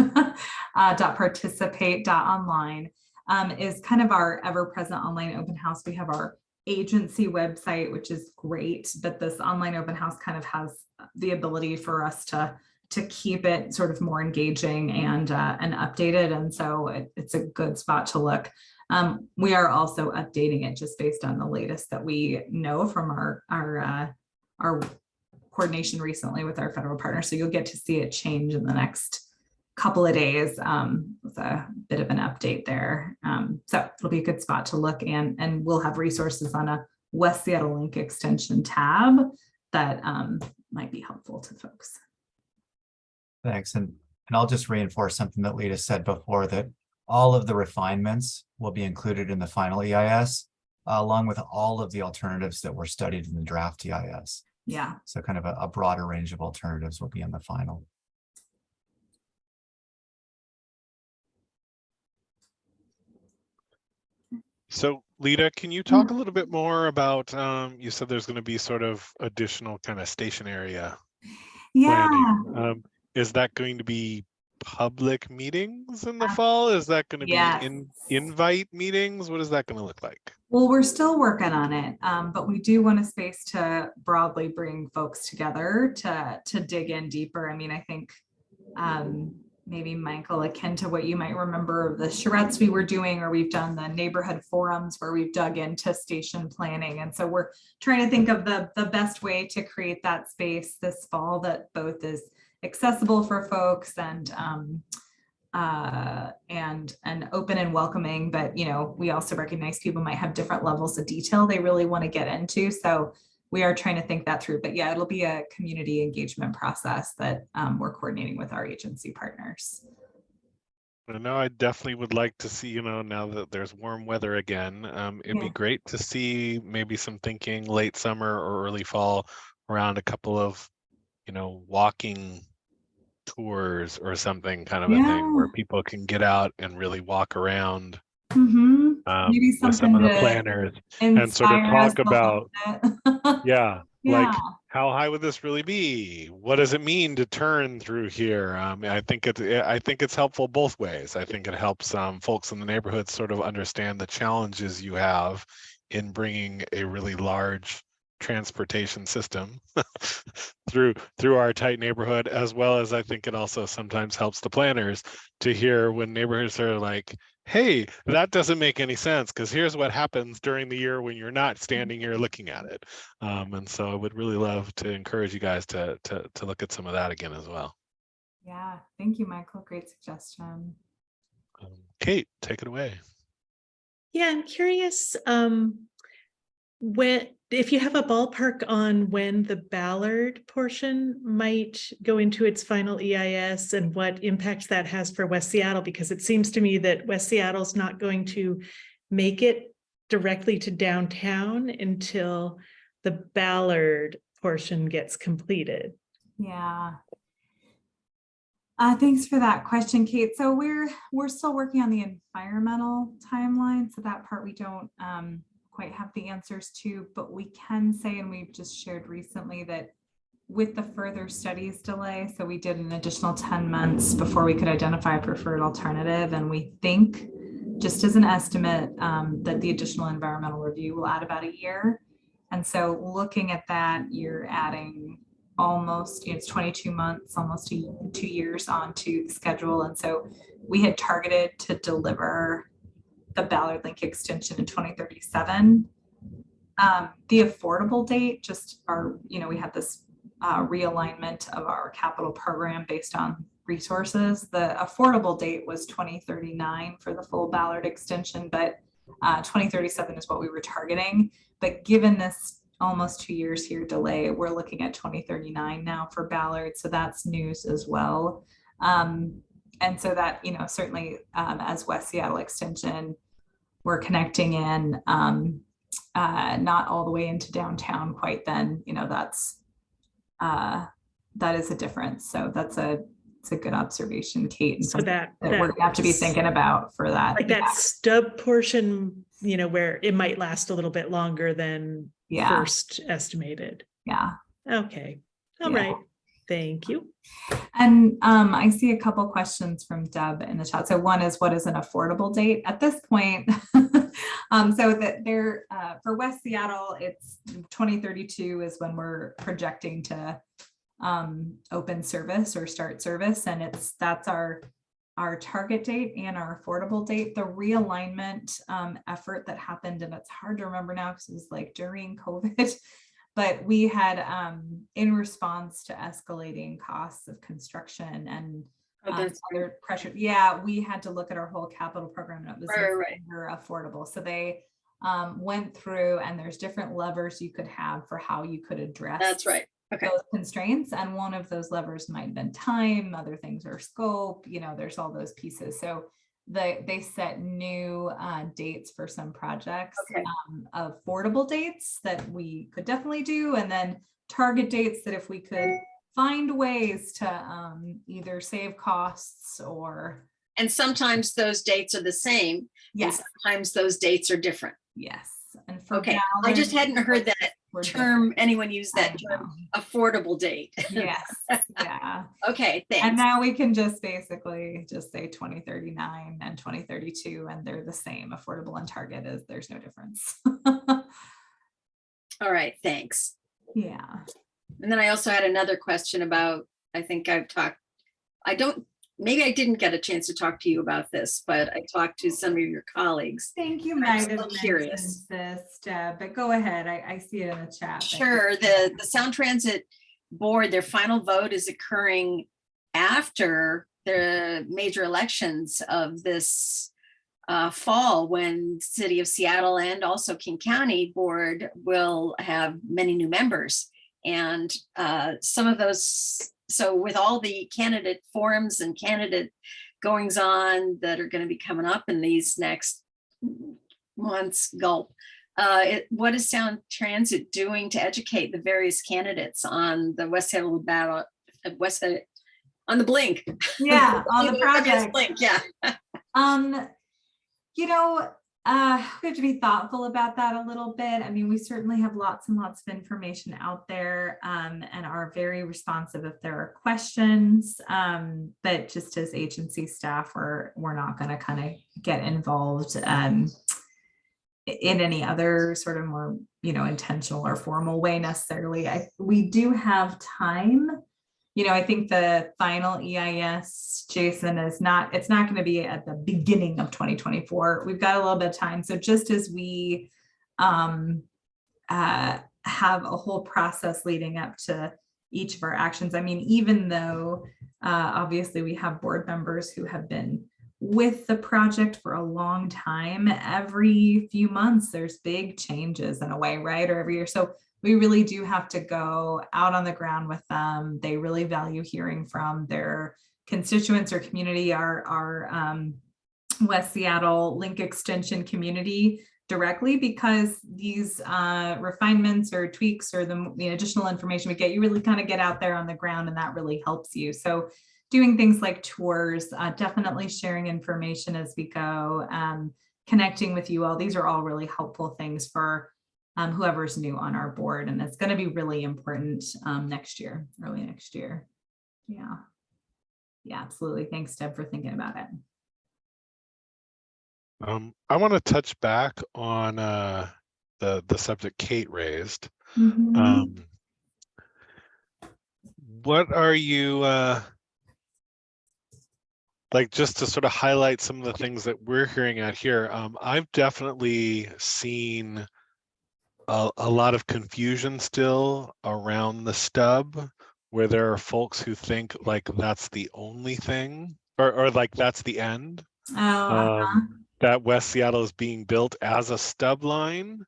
.participate.online is kind of our ever-present online open house. We have our agency website, which is great, but this online open house kind of has the ability for us to keep it sort of more engaging and updated. And so it's a good spot to look. We are also updating it just based on the latest that we know from our coordination recently with our federal partner. So you'll get to see it change in the next couple of days with a bit of an update there. So it'll be a good spot to look, and we'll have resources on a West Seattle Link extension tab that might be helpful to folks. Thanks. And I'll just reinforce something that Lita said before, that all of the refinements will be included in the final EIS, along with all of the alternatives that were studied in the draft EIS. Yeah. So kind of a broader range of alternatives will be in the final. So Lita, can you talk a little bit more about, you said there's going to be sort of additional kind of station area planning. Is that going to be public meetings in the fall? Is that going to be invite meetings? What is that going to look like? Well, we're still working on it, but we do want a space to broadly bring folks together to dig in deeper. I mean, I think maybe, Michael, akin to what you might remember of the charrettes we were doing, or we've done the neighborhood forums where we've dug into station planning. And so we're trying to think of the best way to create that space this fall that both is accessible for folks and open and welcoming. But, you know, we also recognize people might have different levels of detail they really want to get into. So we are trying to think that through. But yeah, it'll be a community engagement process that we're coordinating with our agency partners. I know I definitely would like to see, you know, now that there's warm weather again, it'd be great to see maybe some thinking late summer or early fall around a couple of, you know, walking tours or something, kind of a thing where people can get out and really walk around. Maybe with some of the planners and sort of talk about like, how high would this really be? What does it mean to turn through here? I think it's helpful both ways. I think it helps folks in the neighborhood sort of understand the challenges you have in bringing a really large transportation system through our tight neighborhood, as well as I think it also sometimes helps the planners to hear when neighborhoods are like, hey, that doesn't make any sense because here's what happens during the year when you're not standing here looking at it. And so I would really love to encourage you guys to look at some of that again as well. Yeah, thank you, Michael. Great suggestion. Kate, take it away. Yeah, I'm curious if you have a ballpark on when the Ballard portion might go into its final EIS and what impacts that has for West Seattle, because it seems to me that West Seattle's not going to make it directly to downtown until the Ballard portion gets completed. Yeah. Thanks for that question, Kate. So we're still working on the environmental timeline. So that part we don't quite have the answers to, but we can say, and we've just shared recently, that with the further studies delay, so we did an additional 10 months before we could identify a preferred alternative. And we think, just as an estimate, that the additional environmental review will add about a year. And so looking at that, you're adding almost, it's 22 months, almost 2 years onto the schedule. And so we had targeted to deliver the Ballard Link extension in 2037. The affordable date, just our, we had this realignment of our capital program based on resources. The affordable date was 2039 for the full Ballard extension, but 2037 is what we were targeting. But given this almost 2 years here delay, we're looking at 2039 now for Ballard. So that's news as well. And so that, certainly as West Seattle Extension, we're connecting in, not all the way into downtown quite then, that is a difference. So it's a good observation, Kate. And So that we're gonna have to be thinking about for that. Like that stub portion, where it might last a little bit longer than first estimated. Yeah. Okay. All right. Thank you. And I see a couple questions from Deb in the chat. So one is, what is an affordable date at this point? So that they're for West Seattle, it's 2032 is when we're projecting to open service or start service, and that's our target date and our affordable date. The realignment effort that happened, and it's hard to remember now because it was like during COVID. But we had, in response to escalating costs of construction and other pressure, we had to look at our whole capital program, and it was right. Affordable. So they went through, and there's different levers you could have for how you could address those constraints. And one of those levers might have been time, other things are scope, there's all those pieces. So they set new dates for some projects, affordable dates that we could definitely do, and then target dates that if we could find ways to either save costs or. And sometimes those dates are the same. Yes. And sometimes those dates are different. Yes. And for Ballard, I just hadn't heard that term, anyone use that term, affordable date. Yes. Yeah. Okay, thanks. And now we can just basically just say 2039 and 2032, and they're the same. Affordable and target is, there's no difference. All right, thanks. Yeah. And then I also had another question about, maybe I didn't get a chance to talk to you about this, but I talked to some of your colleagues. Thank you, I'm still curious. But go ahead. I see it in the chat. Sure. The Sound Transit Board, their final vote is occurring after the major elections of this fall, when City of Seattle and also King County Board will have many new members. And some of those, so with all the candidate forums and candidate goings on that are going to be coming up in these next months, what is Sound Transit doing to educate the various candidates on the West Seattle ballot, on the blink? Yeah, on the project. Blink, yeah. We have to be thoughtful about that a little bit. I mean, we certainly have lots and lots of information out there, and are very responsive if there are questions. But just as agency staff, we're not going to kind of get involved in any other sort of more, intentional or formal way necessarily. We do have time. I think the final EIS, Jason, it's not going to be at the beginning of 2024. We've got a little bit of time. So just as we have a whole process leading up to each of our actions, I mean, even though obviously we have board members who have been with the project for a long time, every few months there's big changes in a way, right? Or every year. So we really do have to go out on the ground with them. They really value hearing from their constituents or community, our West Seattle Link Extension community directly, because these refinements or tweaks or the additional information we get, you really kind of get out there on the ground, and that really helps you. So doing things like tours, definitely sharing information as we go, connecting with you all. These are all really helpful things for whoever's new on our board, and it's going to be really important next year, early next year. Yeah, absolutely. Thanks, Deb, for thinking about it. I want to touch back on the subject Kate raised. Mm-hmm. What are you like, just to sort of highlight some of the things that we're hearing out here? I've definitely seen a lot of confusion still around the stub, where there are folks who think like that's the only thing, or like that's the end. That West Seattle is being built as a stub line.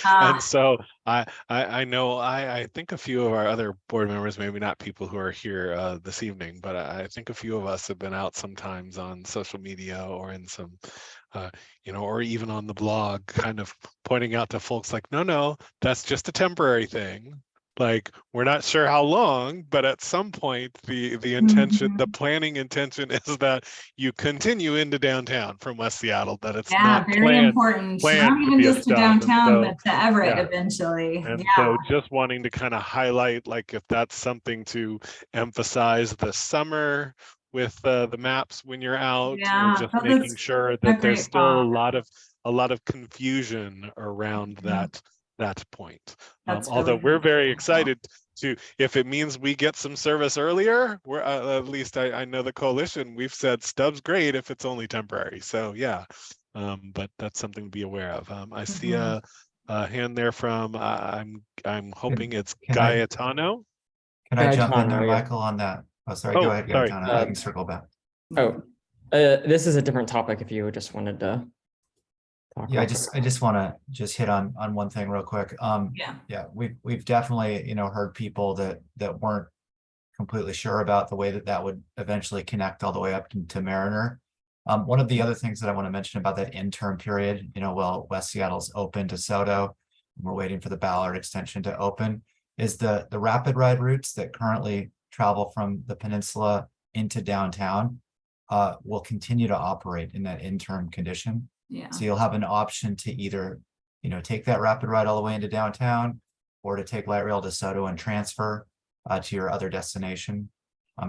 And so I know, I think a few of our other board members, maybe not people who are here this evening, but I think a few of us have been out sometimes on social media or in some, or even on the blog, kind of pointing out to folks like, no, that's just a temporary thing. Like, we're not sure how long, but at some point, the intention, the planning intention is that you continue into downtown from West Seattle, that it's not very important. Not even just to downtown, but to Everett eventually. And so just wanting to kind of highlight, like, if that's something to emphasize this summer with the maps when you're out, or just making sure that there's still a lot of confusion around that point. Although we're very excited to, if it means we get some service earlier, we're at least I know the coalition, we've said stub's great if it's only temporary. So yeah, but that's something to be aware of. I see a hand there from I'm hoping it's Gaetano. Can I jump in there, Michael, on that? Oh, sorry, go ahead, Gaetano. I can circle back. This is a different topic if you just wanted to talk. Yeah, I just want to hit on one thing real quick. We've definitely, heard people that weren't completely sure about the way that would eventually connect all the way up to Mariner. One of the other things that I want to mention about that interim period, while West Seattle's open to SoDo, and we're waiting for the Ballard extension to open, is the rapid ride routes that currently travel from the peninsula into downtown will continue to operate in that interim condition. Yeah. So you'll have an option to either, take that rapid ride all the way into downtown, or to take light rail to SoDo and transfer to your other destination.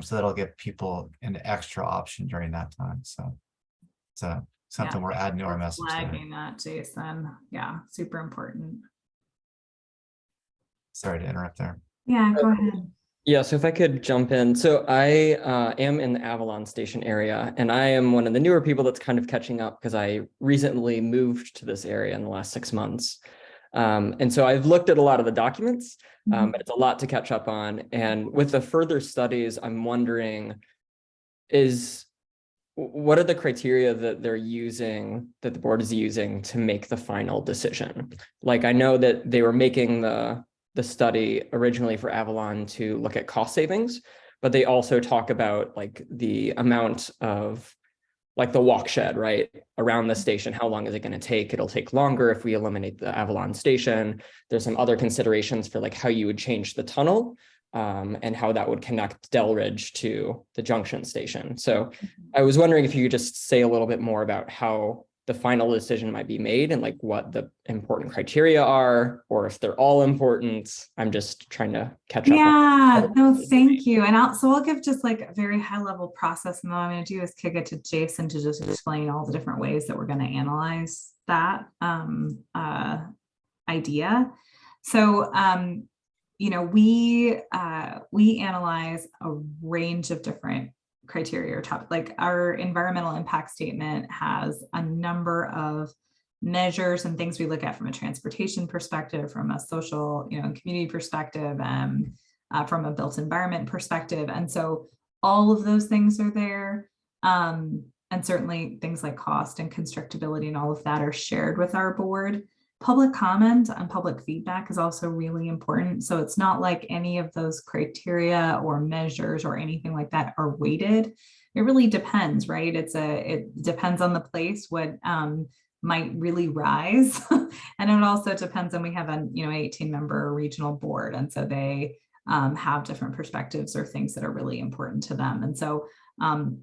So that'll give people an extra option during that time. So it's something we're adding to our message. Flagging that, Jason. Yeah, super important. Sorry to interrupt there. Yeah, go ahead. Yeah, so if I could jump in. So I am in the Avalon Station area, and I am one of the newer people that's kind of catching up because I recently moved to this area in the last 6 months. And so I've looked at a lot of the documents, but it's a lot to catch up on. And with the further studies, I'm wondering, what are the criteria that they're using, that the board is using to make the final decision? Like, I know that they were making the study originally for Avalon to look at cost savings, but they also talk about like the amount of like the walk shed, right, around the station. How long is it going to take? It'll take longer if we eliminate the Avalon station. There's some other considerations for like how you would change the tunnel and how that would connect Delridge to the junction station. So I was wondering if you could just say a little bit more about how the final decision might be made and like what the important criteria are, or if they're all important. I'm just trying to catch up. Yeah, no, thank you. And I'll give just like a very high level process. And what I'm going to do is kick it to Jason to just explain all the different ways that we're going to analyze that idea. So, we analyze a range of different criteria or topic. Like our environmental impact statement has a number of measures and things we look at from a transportation perspective, from a social, and community perspective, from a built environment perspective. And so all of those things are there. And certainly things like cost and constructability and all of that are shared with our board. Public comment and public feedback is also really important. So it's not like any of those criteria or measures or anything like that are weighted. It really depends, right? It depends on the place, what might really rise. And it also depends on, we have a 18-member regional board. And so they have different perspectives or things that are really important to them. And so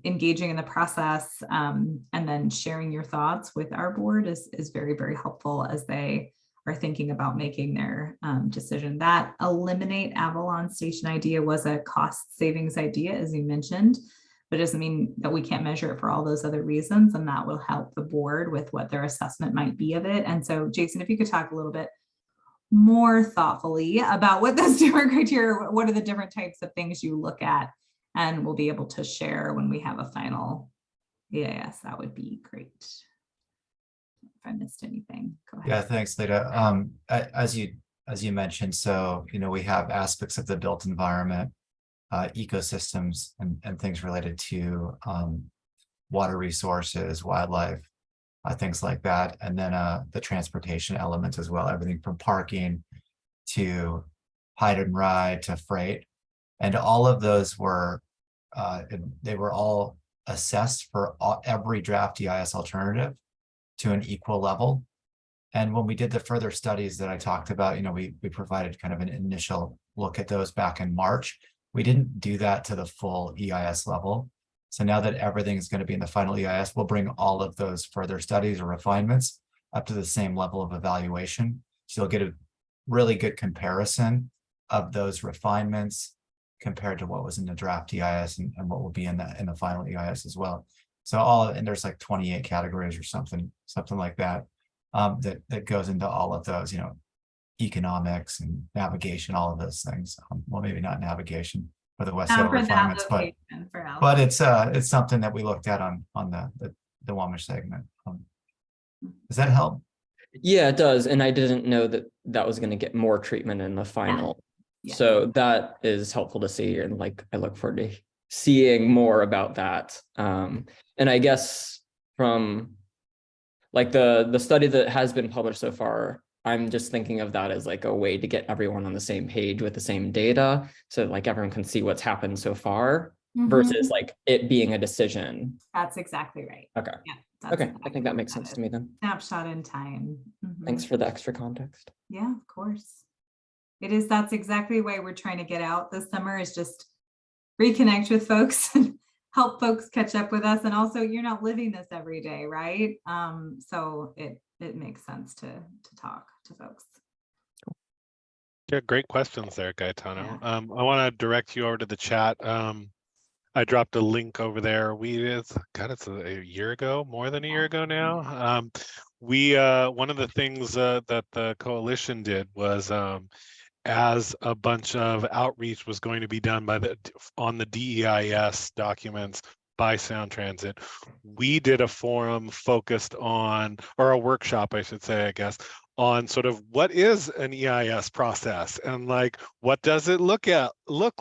engaging in the process and then sharing your thoughts with our board is very, very helpful as they are thinking about making their decision. That eliminate Avalon station idea was a cost savings idea, as you mentioned, but it doesn't mean that we can't measure it for all those other reasons, and that will help the board with what their assessment might be of it. And so, Jason, if you could talk a little bit more thoughtfully about what those different criteria, what are the different types of things you look at, and we'll be able to share when we have a final EIS, that would be great. If I missed anything, go ahead. Yeah, thanks, Lita. As you mentioned, so we have aspects of the built environment, ecosystems, and things related to water resources, wildlife, things like that, and then the transportation elements as well, everything from parking to hide and ride to freight, and all of those were they were all assessed for every draft EIS alternative to an equal level. And when we did the further studies that I talked about, we provided kind of an initial look at those back in March. We didn't do that to the full EIS level. So now that everything is going to be in the final EIS, we'll bring all of those further studies or refinements up to the same level of evaluation. So you'll get a really good comparison of those refinements compared to what was in the draft EIS and what will be in the final EIS as well. So and there's like 28 categories or something like that, that goes into all of those, economics and navigation, all of those things. Well, maybe not navigation for the West Hill refinements, but it's something that we looked at on the Wamish segment. Does that help? Yeah, it does. And I didn't know that was going to get more treatment in the final. Yeah. So that is helpful to see. And I look forward to seeing more about that. And I guess from the study that has been published so far, I'm just thinking of that as a way to get everyone on the same page with the same data. So everyone can see what's happened so far versus it being a decision. That's exactly right. Okay. Yeah. Okay. I think that makes sense to me then. Snapshot in time. Thanks for the extra context. Yeah, of course. That's exactly why we're trying to get out this summer, is just reconnect with folks and help folks catch up with us. And also, you're not living this every day, right? So it makes sense to talk to folks. Yeah, great questions there, Gaetano. Yeah. I want to direct you over to the chat. I dropped a link over there. It's a year ago, more than a year ago now. One of the things that the coalition did was, as a bunch of outreach was going to be done on the DEIS documents by Sound Transit, we did a forum focused on, or a workshop, I should say, I guess, on sort of what is an EIS process and what does it look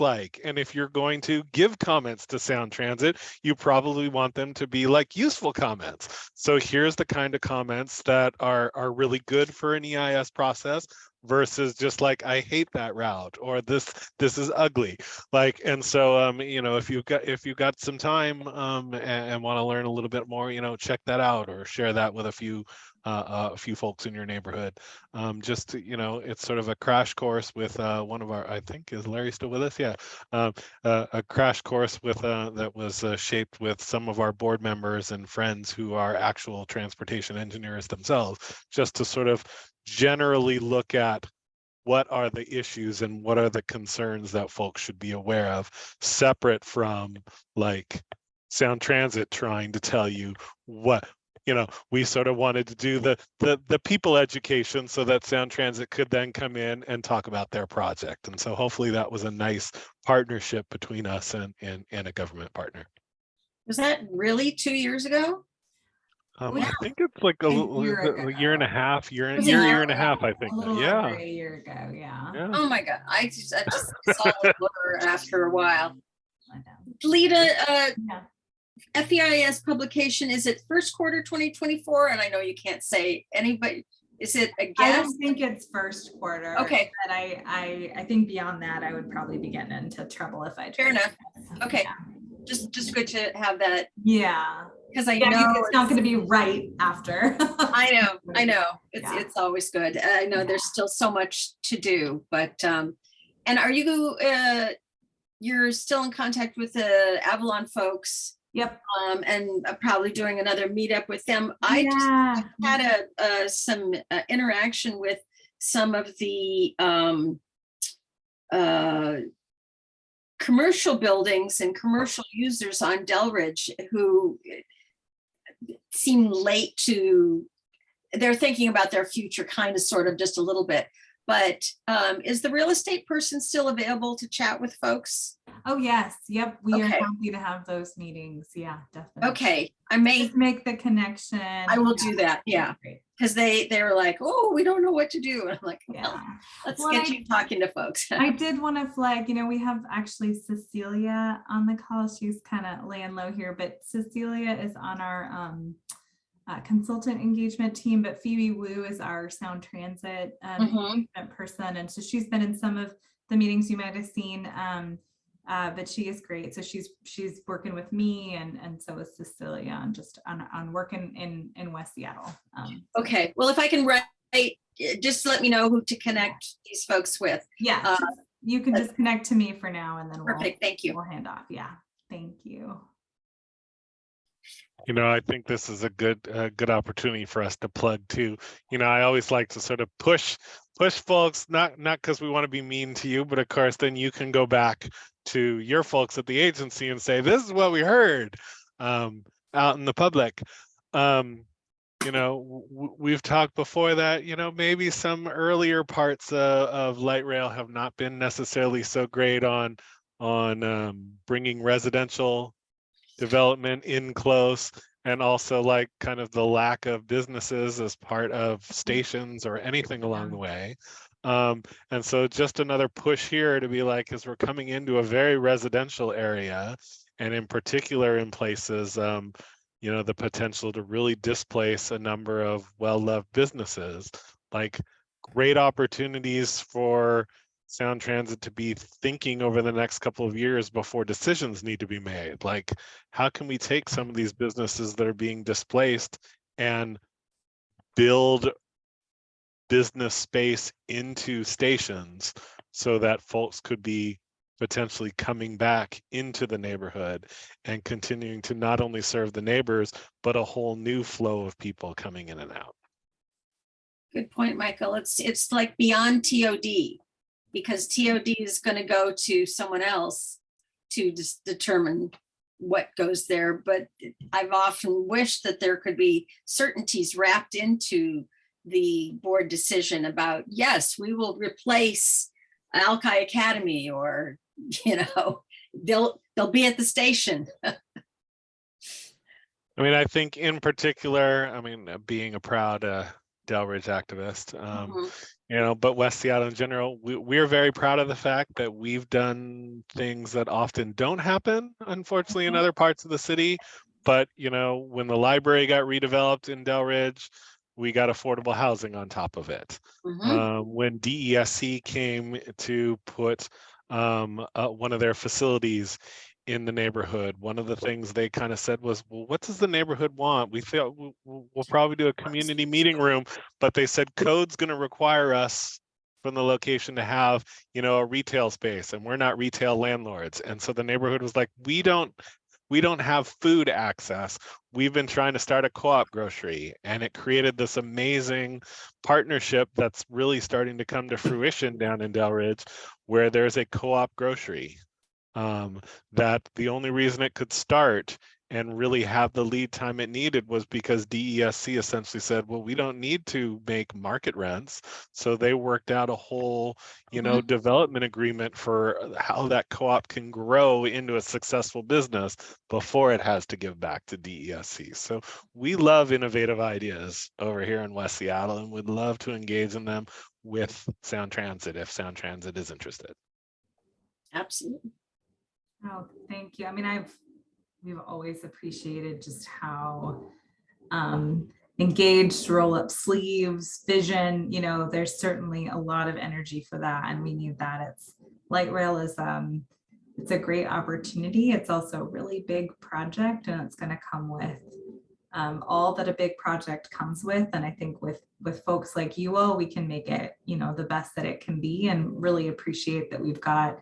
like, and if you're going to give comments to Sound Transit, you probably want them to be useful comments. So here's the kind of comments that are really good for an EIS process versus just I hate that route, or this is ugly. And so if you've got some time and want to learn a little bit more, check that out or share that with a few folks in your neighborhood. It's sort of a crash course with one of our, I think, is Larry still with us? Yeah. A crash course with that was shaped with some of our board members and friends who are actual transportation engineers themselves, just to sort of generally look at what are the issues and what are the concerns that folks should be aware of, separate from Sound Transit trying to tell you what. We sort of wanted to do the people education so that Sound Transit could then come in and talk about their project. And so hopefully that was a nice partnership between us and a government partner. Was that really 2 years ago? I think it's a year and a half, year and a half, I think. A little yeah. over a year ago, yeah. Oh my God. I just saw the blur after a while. Lita, FEIS publication, is it first quarter 2024? And I know you can't say anybody. Is it a guess? I don't think it's first quarter. Okay. But I think beyond that, I would probably be getting into trouble if I. Fair enough. Okay. Yeah. Just good to have that. Yeah. Because I know it's not going to be right after. I know. It's always good. I know there's still so much to do, but And are you, you're still in contact with the Avalon folks? Yep. And probably doing another meetup with them. I just had some interaction with some of the commercial buildings and commercial users on Delridge who seem late to, they're thinking about their future kind of sort of just a little bit. But is the real estate person still available to chat with folks? Oh, yes. Yep. We are Okay. happy to have those meetings. Yeah, definitely. Okay. I may Just make the connection. I will do that. Yeah. Great. Because they were like, oh, we don't know what to do. And I'm like, well, Yeah. let's Well, get you talking to folks. I did want to flag, we have actually Cecilia on the call. She's kind of laying low here, but Cecilia is on our consultant engagement team, but Phoebe Wu is our sound transit engagement person. And so she's been in some of the meetings you might have seen, but she is great. So she's working with me and so is Cecilia on working in West Seattle. Okay, well, if I can write, just let me know who to connect these folks with. Yeah, you can just connect to me for now and then Perfect, thank you. We'll hand off. Yeah, thank you. I think this is a good opportunity for us to plug too. I always like to sort of push folks, not because we want to be mean to you, but of course, then you can go back to your folks at the agency and say, this is what we heard out in the public. We've talked before that, maybe some earlier parts of light rail have not been necessarily so great on bringing residential development in close, and also like kind of the lack of businesses as part of stations or anything along the way. And so just another push here to be like, as we're coming into a very residential area, and in particular in places, the potential to really displace a number of well-loved businesses, like great opportunities for Sound Transit to be thinking over the next couple of years before decisions need to be made. Like, how can we take some of these businesses that are being displaced and build business space into stations so that folks could be potentially coming back into the neighborhood and continuing to not only serve the neighbors, but a whole new flow of people coming in and out. Good point, Michael. It's like beyond TOD, because TOD is going to go to someone else to just determine what goes there. But I've often wished that there could be certainties wrapped into the board decision about, yes, we will replace Alki Academy, or, they'll be at the station. I think in particular, being a proud Delridge activist, but West Seattle in general, we're very proud of the fact that we've done things that often don't happen, unfortunately, in other parts of the city. But, when the library got redeveloped in Delridge, we got affordable housing on top of it. When DESC came to put one of their facilities in the neighborhood, one of the things they kind of said was, well, what does the neighborhood want? We thought we'll probably do a community meeting room, but they said code's going to require us from the location to have, a retail space, and we're not retail landlords. And so the neighborhood was like, we don't have food access. We've been trying to start a co-op grocery, and it created this amazing partnership that's really starting to come to fruition down in Delridge, where there's a co-op grocery. That the only reason it could start and really have the lead time it needed was because DESC essentially said, well, we don't need to make market rents. So they worked out a whole, development agreement for how that co-op can grow into a successful business before it has to give back to DESC. So we love innovative ideas over here in West Seattle, and would love to engage in them with Sound Transit if Sound Transit is interested. Absolutely. Oh, thank you. We've always appreciated just how engaged, roll up sleeves, vision, there's certainly a lot of energy for that, and we need that. Light rail is it's a great opportunity. It's also a really big project, and it's going to come with all that a big project comes with. And I think with folks like you all, we can make it, the best that it can be, and really appreciate that we've got,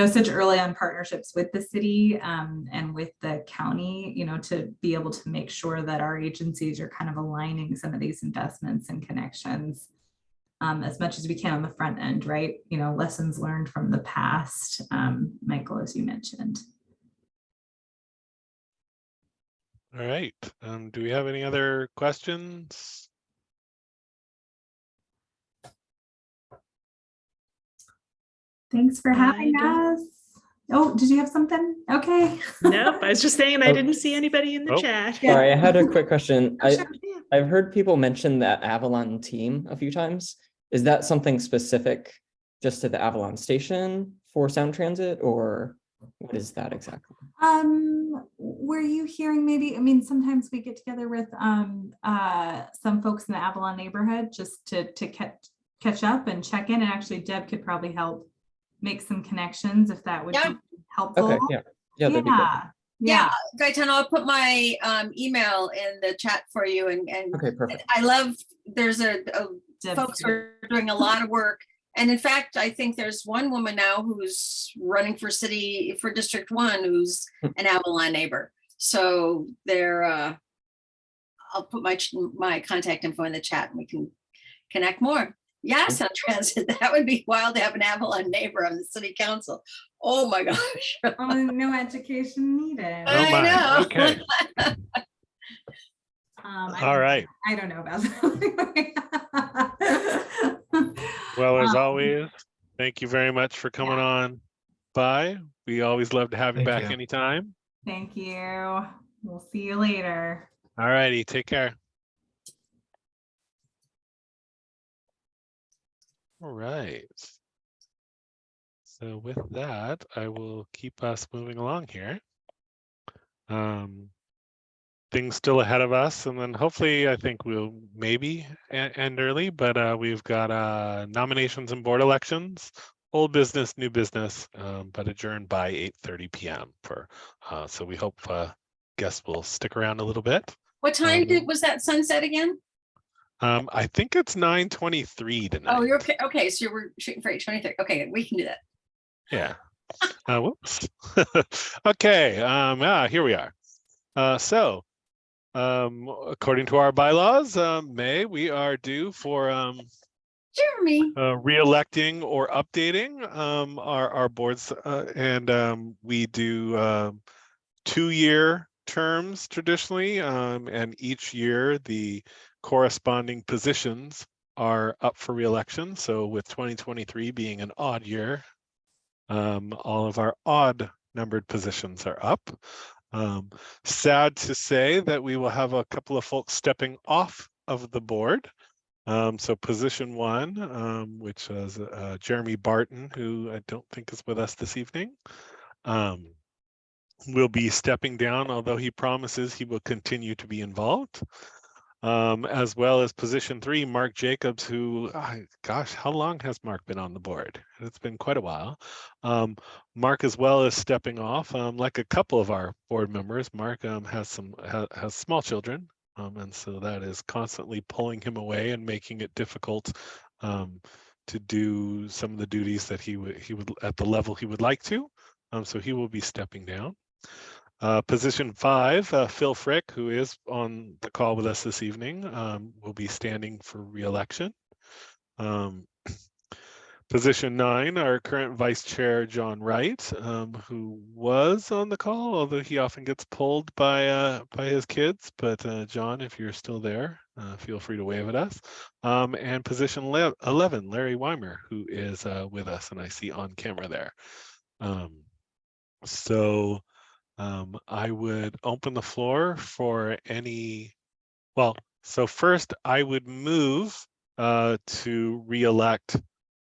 such early on partnerships with the city and with the county, to be able to make sure that our agencies are kind of aligning some of these investments and connections as much as we can on the front end, right? Lessons learned from the past, Michael, as you mentioned. All right. Do we have any other questions? Thanks for having I don't- us. Oh, did you have something? Okay. Nope, I was just saying I Oh. didn't see anybody in the Oh. chat. Yeah. Sorry, I had a quick question. Oh, sure, yeah. I've heard people mention that Avalon team a few times. Is that something specific just to the Avalon station for Sound Transit, or what is that exactly? Were you hearing maybe, sometimes we get together with some folks in the Avalon neighborhood just to catch up and check in, and actually Deb could probably help make some connections if that would Yeah. be helpful. Okay, yeah, that'd be good. Yeah, Gaetano, I'll put my email in the chat for you, and Okay, perfect. I love, there's a Deb's folks who are doing a lot of work. And in fact, I think there's one woman now who's running for District 1 who's an Avalon neighbor. So they're, I'll put my contact info in the chat and we can connect more. Yeah, Sound Transit, that would be wild to have an Avalon neighbor on the city council. Oh my gosh. Oh, no education needed. Oh my, I know. okay. All right. I don't know about that. Well, as always, thank you very much for coming on by. We always love to have you Thank back you. anytime. Thank you. We'll see you later. All righty, take care. All right. So with that, I will keep us moving along here. Things still ahead of us, and then hopefully I think we'll maybe end early, but we've got nominations and board elections, old business, new business, but adjourned by 8:30 p.m. So we hope guests will stick around a little bit. What time was that sunset again? I think it's 9:23 tonight. Oh, you're okay. Okay, so we're shooting for 8:23. Okay, we can do that. Yeah. Whoops. Okay. Here we are. According to our bylaws, May, we are due for Jeremy. re-electing or updating our boards, and we do 2-year terms traditionally, and each year the corresponding positions are up for re-election. So with 2023 being an odd year, all of our odd numbered positions are up. Sad to say that we will have a couple of folks stepping off of the board. So position 1, which is Jeremy Barton, who I don't think is with us this evening, will be stepping down, although he promises he will continue to be involved. As well as position 3, Mark Jacobs, who, gosh, how long has Mark been on the board? It's been quite a while. Mark, as well as stepping off, like a couple of our board members, Mark has small children, and so that is constantly pulling him away and making it difficult to do some of the duties that he would at the level he would like to. So he will be stepping down. Position 5, Phil Frick, who is on the call with us this evening, will be standing for re-election. Position 9, our current Vice Chair, John Wright, who was on the call, although he often gets pulled by his kids. But John, if you're still there, feel free to wave at us. And position 11, Larry Weimer, who is with us, and I see on camera there. I would open the floor for any, so first I would move to re-elect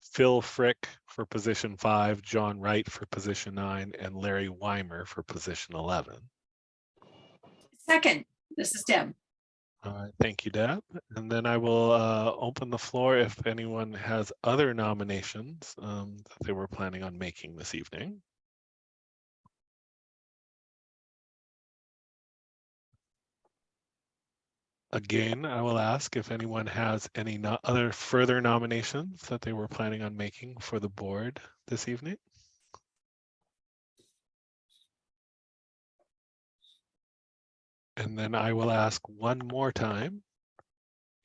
Phil Frick for position 5, John Wright for position 9, and Larry Weimer for position 11. Second, this is Deb. All right, thank you, Deb. And then I will open the floor if anyone has other nominations that they were planning on making this evening. Again, I will ask if anyone has any other further nominations that they were planning on making for the board this evening. And then I will ask one more time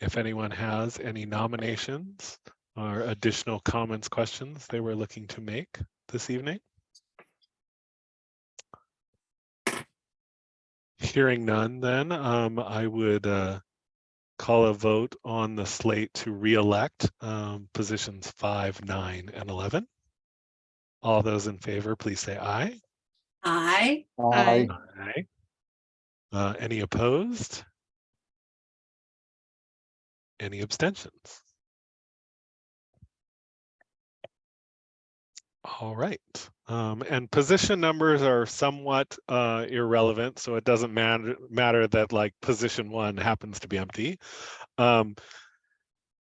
if anyone has any nominations or additional comments, questions they were looking to make this evening. Hearing none, then I would call a vote on the slate to re-elect positions 5, 9, and 11. All those in favor, please say aye. Aye. Aye. Aye. Any opposed? Any abstentions? All right. And position numbers are somewhat irrelevant, so it doesn't matter that like position 1 happens to be empty. I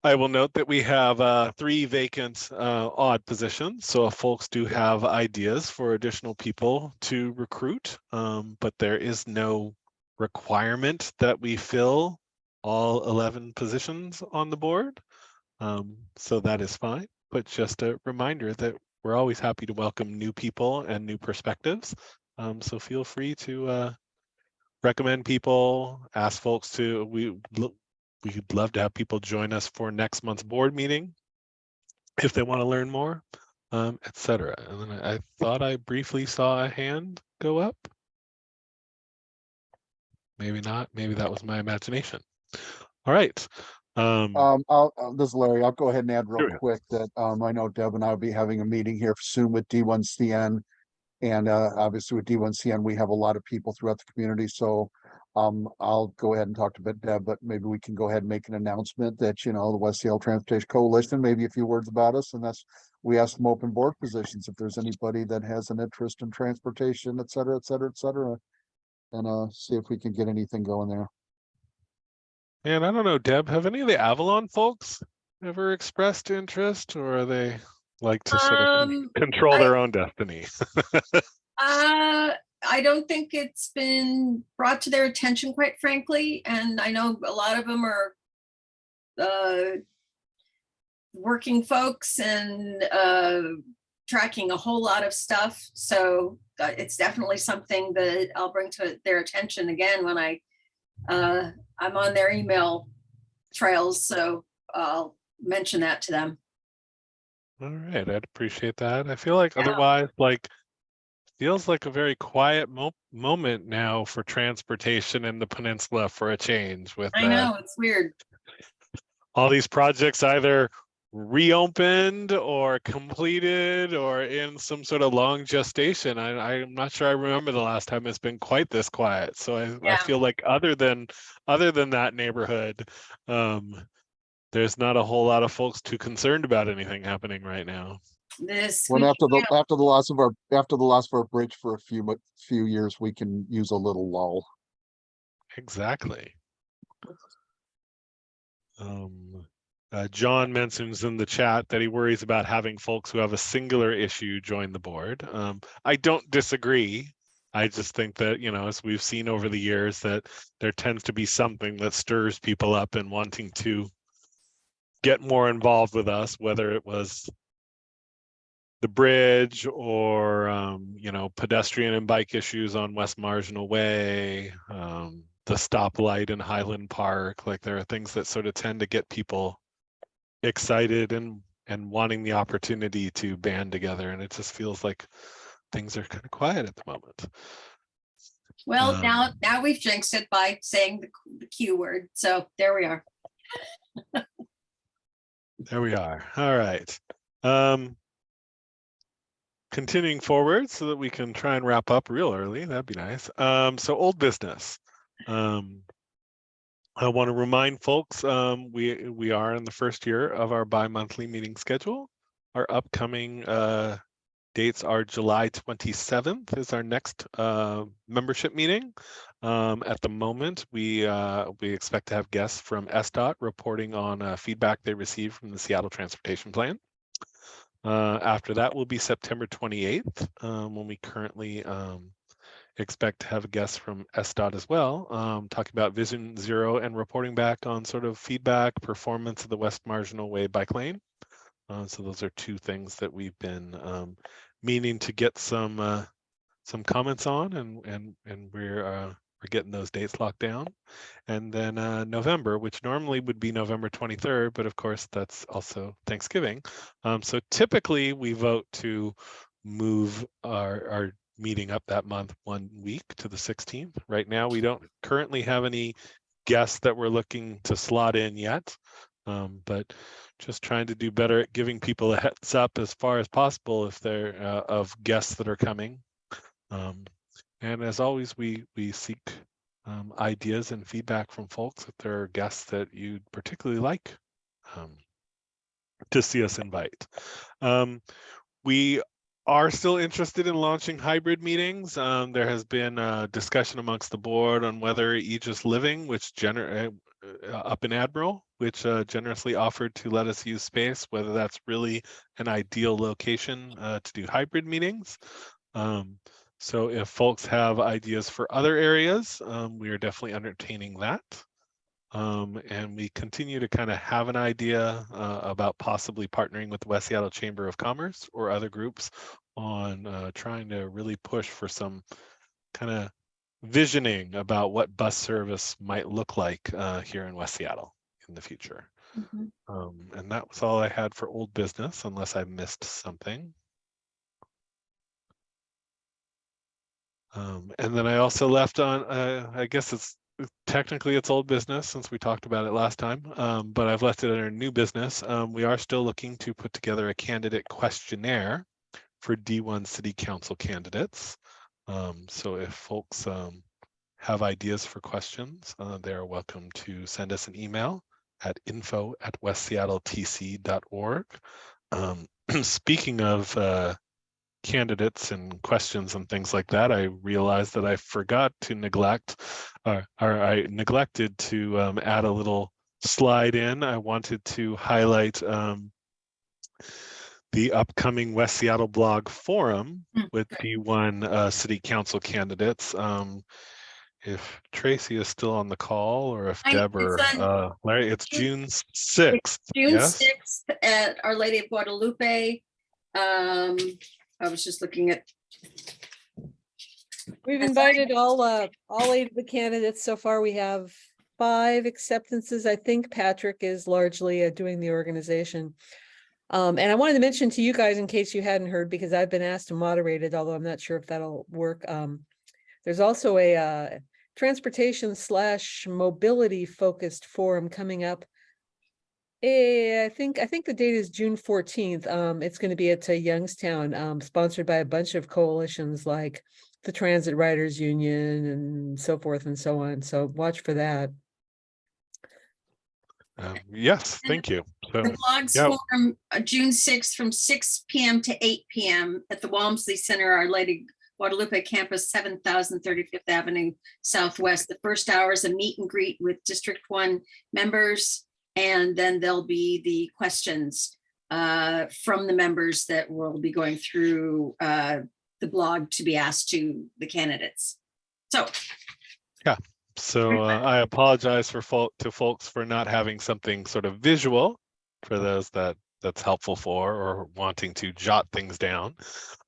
will note that we have 3 vacant odd positions. So if folks do have ideas for additional people to recruit, but there is no requirement that we fill all 11 positions on the board. So that is fine, but just a reminder that we're always happy to welcome new people and new perspectives. So feel free to recommend people, ask folks to, we'd love to have people join us for next month's board meeting if they want to learn more, etc. And then I thought I briefly saw a hand go up. Maybe not, maybe that was my imagination. All right. This is Larry. I'll go ahead and add real Sure. quick that I know Deb and I will be having a meeting here soon with D1CN. And obviously with D1CN, we have a lot of people throughout the community. So I'll go ahead and talk to Deb, but maybe we can go ahead and make an announcement that, you know, the West Seattle Transportation Coalition, maybe a few words about us. And that's, we have some open board positions. If there's anybody that has an interest in transportation, et cetera, et cetera, et cetera. And see if we can get anything going there. And I don't know, Deb, have any of the Avalon folks ever expressed interest, or are they like to sort of control their own destiny? I don't think it's been brought to their attention, quite frankly. And I know a lot of them are working folks and tracking a whole lot of stuff. So it's definitely something that I'll bring to their attention again when I'm on their email trails. So I'll mention that to them. All right, I'd appreciate that. I feel like otherwise, like, feels like a very quiet moment now for transportation in the peninsula for a change. With I know, it's weird. All these projects either reopened or completed or in some sort of long gestation. I'm not sure I remember the last time it's been quite this quiet. So I feel like other than that neighborhood, there's not a whole lot of folks too concerned about anything happening right now. When after the loss of our bridge for a few years, we can use a little lull. Exactly. John mentions in the chat that he worries about having folks who have a singular issue join the board. I don't disagree. I just think that, you know, as we've seen over the years, that there tends to be something that stirs people up in wanting to get more involved with us, whether it was the bridge or, you know, pedestrian and bike issues on West Marginal Way, the stoplight in Highland Park. Like, there are things that sort of tend to get people excited and wanting the opportunity to band together, and it just feels like things are kind of quiet at the moment. Well, now we've jinxed it by saying the Q word, so there we are. There we are. All right. Continuing forward so that we can try and wrap up real early, that'd be nice. So old business. I want to remind folks, we are in the first year of our bi-monthly meeting schedule. Our upcoming dates are July 27th is our next membership meeting. At the moment, we expect to have guests from SDOT reporting on feedback they received from the Seattle Transportation Plan. After that will be September 28th, when we currently expect to have a guest from SDOT as well, talking about Vision Zero and reporting back on sort of feedback, performance of the West Marginal Way bike lane. So those are two things that we've been meaning to get some comments on, and we're getting those dates locked down. And then November, which normally would be November 23rd, but of course that's also Thanksgiving. So typically we vote to move our meeting up that month 1 week to the 16th. Right now, we don't currently have any guests that we're looking to slot in yet, but just trying to do better at giving people a heads up as far as possible if they're of guests that are coming. And as always, we seek ideas and feedback from folks if there are guests that you'd particularly like to see us invite. We are still interested in launching hybrid meetings. There has been a discussion amongst the board on whether Aegis Living, which up in Admiral, which generously offered to let us use space, whether that's really an ideal location to do hybrid meetings. So if folks have ideas for other areas, we are definitely entertaining that. And we continue to kind of have an idea about possibly partnering with the West Seattle Chamber of Commerce or other groups on trying to really push for some kind of visioning about what bus service might look like here in West Seattle in the future. And that was all I had for old business, unless I missed something. And then I also left on, I guess it's technically it's old business since we talked about it last time, but I've left it under new business. We are still looking to put together a candidate questionnaire for D1 City Council candidates. So if folks have ideas for questions, they are welcome to send us an email at info@westseattletc.org. Speaking of candidates and questions and things like that, I realized that I forgot to neglect, or I neglected to add a little slide in. I wanted to highlight the upcoming West Seattle blog forum with D1 City Council candidates. If Tracy is still on the call, or if Deb or Larry, it's June 6th. June yes? 6th at Our Lady of Guadalupe. I was just looking at. We've invited all 8 of the candidates so far. We have 5 acceptances. I think Patrick is largely doing the organization. And I wanted to mention to you guys, in case you hadn't heard, because I've been asked to moderate it, although I'm not sure if that'll work. There's also a transportation/mobility focused forum coming up. I think the date is June 14th. It's going to be at Youngstown, sponsored by a bunch of coalitions like the Transit Riders Union and so forth and so on. So watch for that. Yes, thank you. So, the blogs forum June 6th from 6 p.m. to 8 p.m. at the Walmsley Center, Our Lady Guadalupe campus, 7035th Avenue Southwest. The first hour is a meet and greet with District 1 members. And then there'll be the questions from the members that will be going through the blog to be asked to the candidates. So, yeah. So I apologize for folks for not having something sort of visual for those that's helpful for, or wanting to jot things down.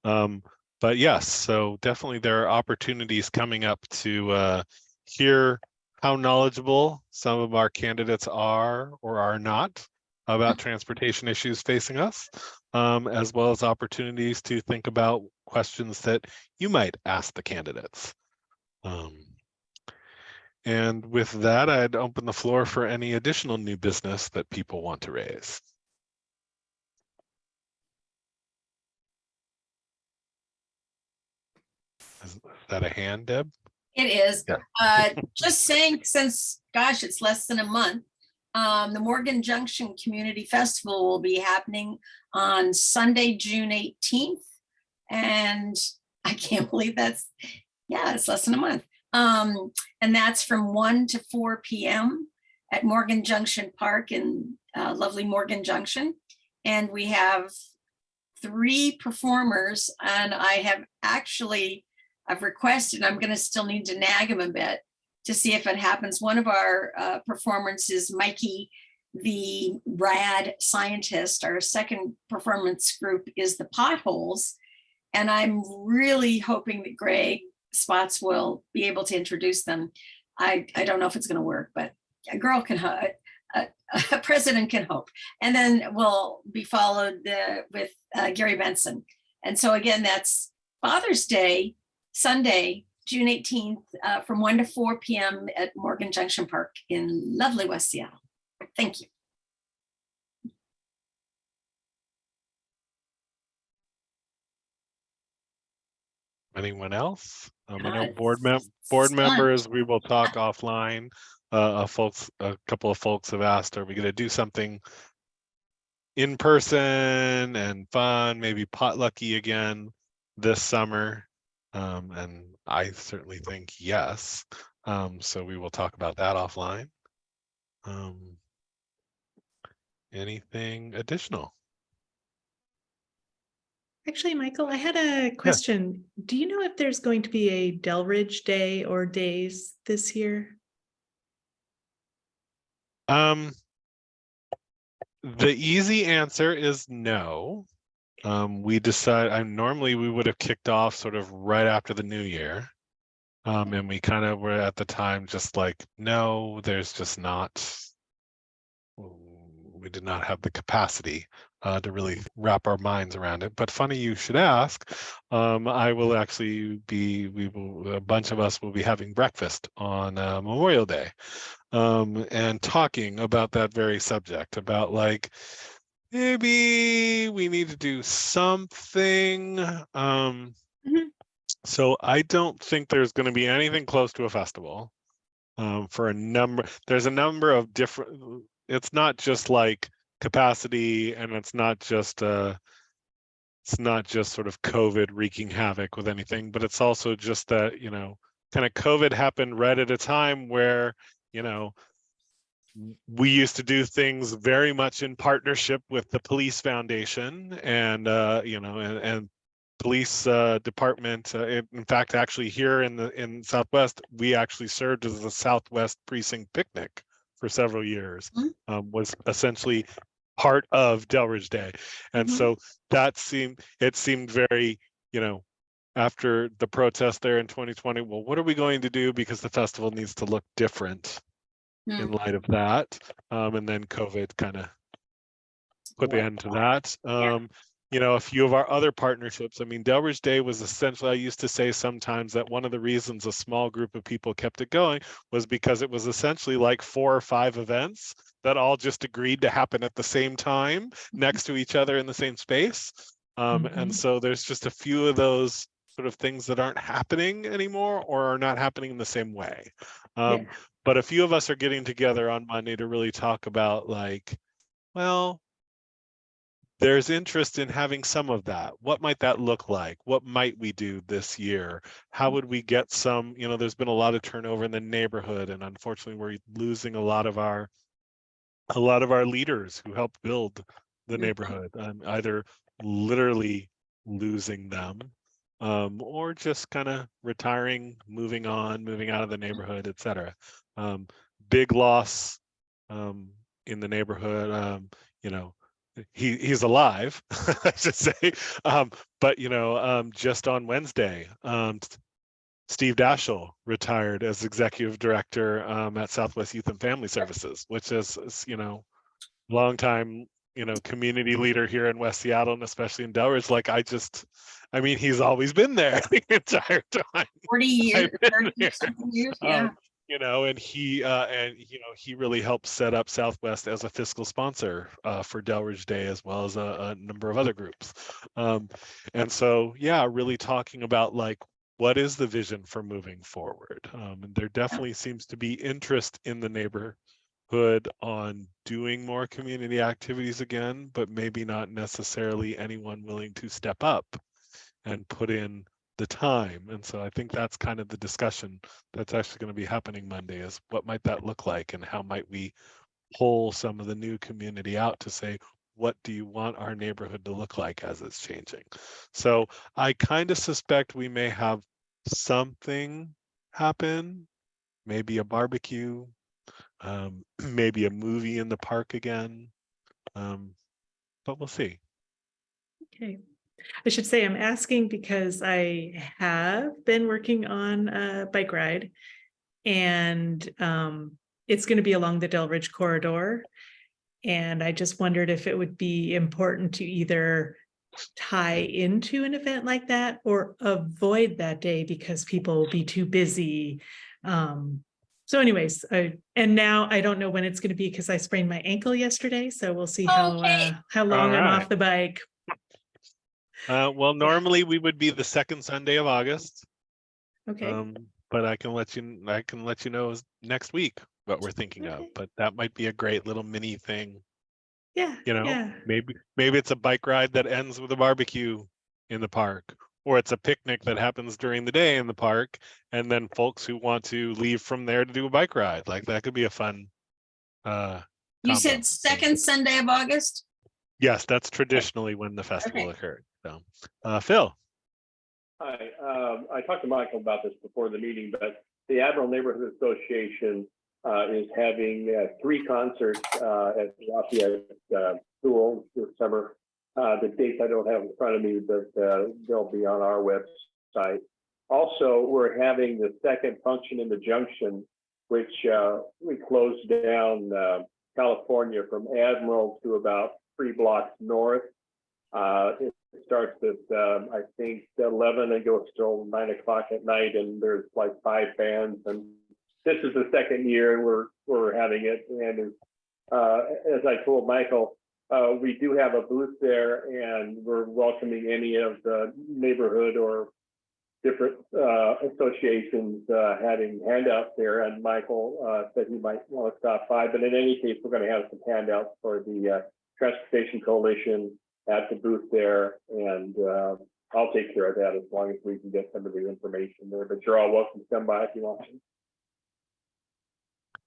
But yes, so definitely there are opportunities coming up to hear how knowledgeable some of our candidates are or are not about transportation issues facing us, as well as opportunities to think about questions that you might ask the candidates. And with that, I'd open the floor for any additional new business that people want to raise. Is that a hand, Deb? it is. Yeah. Just saying, since, gosh, it's less than a month, the Morgan Junction Community Festival will be happening on Sunday, June 18th. And I can't believe it's less than a month. And that's from 1 to 4 p.m. at Morgan Junction Park in lovely Morgan Junction. And we have 3 performers, and I have actually I've requested, I'm going to still need to nag him a bit to see if it happens. One of our performers is Mikey, the rad scientist. Our second performance group is the potholes. And I'm really hoping that Greg Spots will be able to introduce them. I don't know if it's going to work, but a girl can hope. A president can hope. And then we'll be followed with Gary Benson. And so again, that's Father's Day, Sunday, June 18th, from 1 to 4 p.m. at Morgan Junction Park in lovely West Seattle. Thank you. Anyone else? I know God, board stunned. members, we will talk offline. A couple of folks have asked, are we going to do something in person and fun, maybe potlucky again this summer? And I certainly think yes. So we will talk about that offline. Anything additional? Actually, Michael, I had a question. Do you know if there's going to be a Delridge Day or days this year? The easy answer is no. We decided, normally we would have kicked off sort of right after the new year. And we kind of were at the time just like, no, there's just not, we did not have the capacity to really wrap our minds around it. But funny you should ask. I will actually be, a bunch of us will be having breakfast on Memorial Day and talking about that very subject, about like, maybe we need to do something. So I don't think there's going to be anything close to a festival for a number. There's a number of different, it's not just like capacity, and it's not just sort of COVID wreaking havoc with anything, but it's also just that, you know, kind of COVID happened right at a time where, you know, we used to do things very much in partnership with the police foundation and you know, and police department. In fact, actually here in Southwest, we actually served as the Southwest Precinct Picnic for several years. Was essentially part of Delridge Day. And so that seemed very, you know, after the protest there in 2020, well, what are we going to do? Because the festival needs to look different in light of that. And then COVID kind of put the end to that. You know, a few of our other partnerships, I mean, Delridge Day was essentially, I used to say sometimes that one of the reasons a small group of people kept it going was because it was essentially like 4 or 5 events that all just agreed to happen at the same time next to each other in the same space. And so there's just a few of those sort of things that aren't happening anymore or are not happening in the same way. But a few of us are getting together on Monday to really talk about like, well, there's interest in having some of that. What might that look like? What might we do this year? How would we get some, you know, there's been a lot of turnover in the neighborhood, and unfortunately we're losing a lot of our leaders who helped build the neighborhood, either literally losing them or just kind of retiring, moving on, moving out of the neighborhood, etc. Big loss in the neighborhood. You know, he's alive, I should say. But you know, just on Wednesday, Steve Daschle retired as executive director at Southwest Youth and Family Services, which is, you know, longtime, you know, community leader here in West Seattle, and especially in Delridge. Like I mean, he's always been there the entire time. 40 years, 30 years, yeah. You know, and you know, he really helped set up Southwest as a fiscal sponsor for Delridge Day, as well as a number of other groups. And so, yeah, really talking about like, what is the vision for moving forward? And there definitely seems to be interest in the neighborhood on doing more community activities again, but maybe not necessarily anyone willing to step up and put in the time. And so I think that's kind of the discussion that's actually going to be happening Monday, is what might that look like, and how might we pull some of the new community out to say, what do you want our neighborhood to look like as it's changing? So I kind of suspect we may have something happen, maybe a barbecue, maybe a movie in the park again, but we'll see. Okay. I should say I'm asking because I have been working on a bike ride, and it's going to be along the Del Ridge corridor. And I just wondered if it would be important to either tie into an event like that or avoid that day because people will be too busy. So anyways, and now I don't know when it's going to be because I sprained my ankle yesterday. So we'll see how long I'm off the bike. Well, normally we would be the second Sunday of August. Okay. But I can let you know next week what we're thinking of. But that might be a great little mini thing. Yeah. You know, yeah. maybe it's a bike ride that ends with a barbecue in the park, or it's a picnic that happens during the day in the park, and then folks who want to leave from there to do a bike ride, like that could be a fun. You said second Sunday of August? Yes, that's traditionally when the festival occurred. So, Phil. Hi, I talked to Michael about this before the meeting, but the Admiral Neighborhood Association is having 3 concerts at Lafayette School this summer. The dates I don't have in front of me, but they'll be on our website. Also, we're having the second function in the Junction, which we closed down California from Admiral to about 3 blocks north. It starts at I think 11 and goes till 9 o'clock at night, and there's like 5 bands. And this is the second year we're having it. And as I told Michael, we do have a booth there, and we're welcoming any of the neighborhood or different associations having handouts there. And Michael said he might want to stop by. But in any case, we're going to have some handouts for the Transportation Coalition at the booth there, and I'll take care of that as long as we can get some of the information there. But you're all welcome to come by if you want to.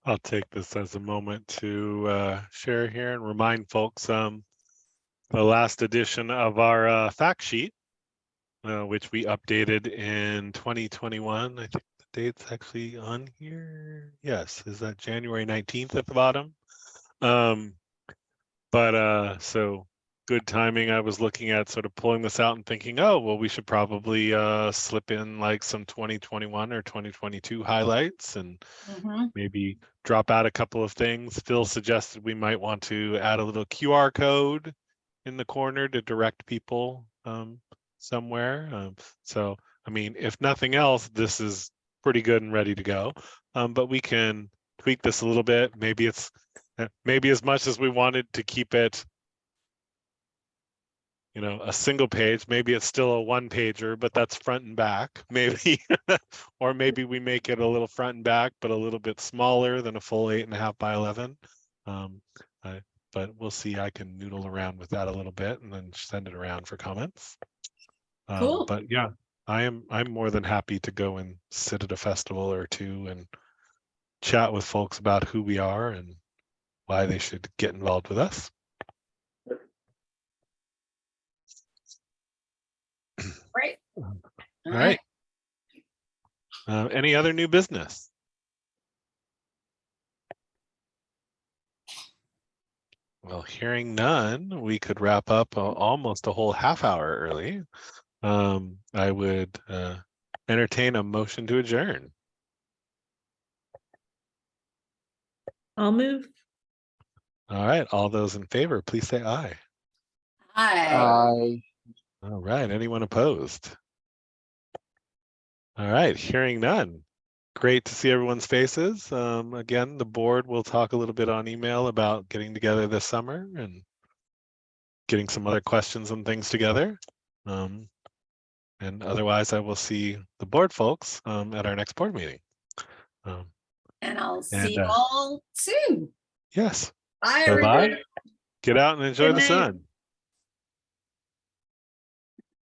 I'll take this as a moment to share here and remind folks the last edition of our fact sheet, which we updated in 2021. I think the date's actually on here. Yes, is that January 19th at the bottom? So good timing. I was looking at sort of pulling this out and thinking, oh, well, we should probably slip in like some 2021 or 2022 highlights and maybe drop out a couple of things. Phil suggested we might want to add a little QR code in the corner to direct people somewhere. So, I mean, if nothing else, this is pretty good and ready to go. But we can tweak this a little bit. Maybe it's as much as we wanted to keep it, you know, a single page, maybe it's still a 1-pager, but that's front and back, maybe. Or maybe we make it a little front and back, but a little bit smaller than a full 8.5 by 11. But we'll see. I can noodle around with that a little bit and then send it around for comments. Cool. But yeah, I'm more than happy to go and sit at a festival or two and chat with folks about who we are and why they should get involved with us. Great. All right. Any other new business? Well, hearing none, we could wrap up almost a whole half hour early. I would entertain a motion to adjourn. I'll move. All right. All those in favor, please say aye. Hi. All right. Anyone opposed? All right. Hearing none. Great to see everyone's faces. Again, the board will talk a little bit on email about getting together this summer and getting some other questions and things together. And otherwise, I will see the board folks at our next board meeting. And I'll see you all soon. Yes. Bye, Bye-bye. everybody. Get out and enjoy Good the night. sun.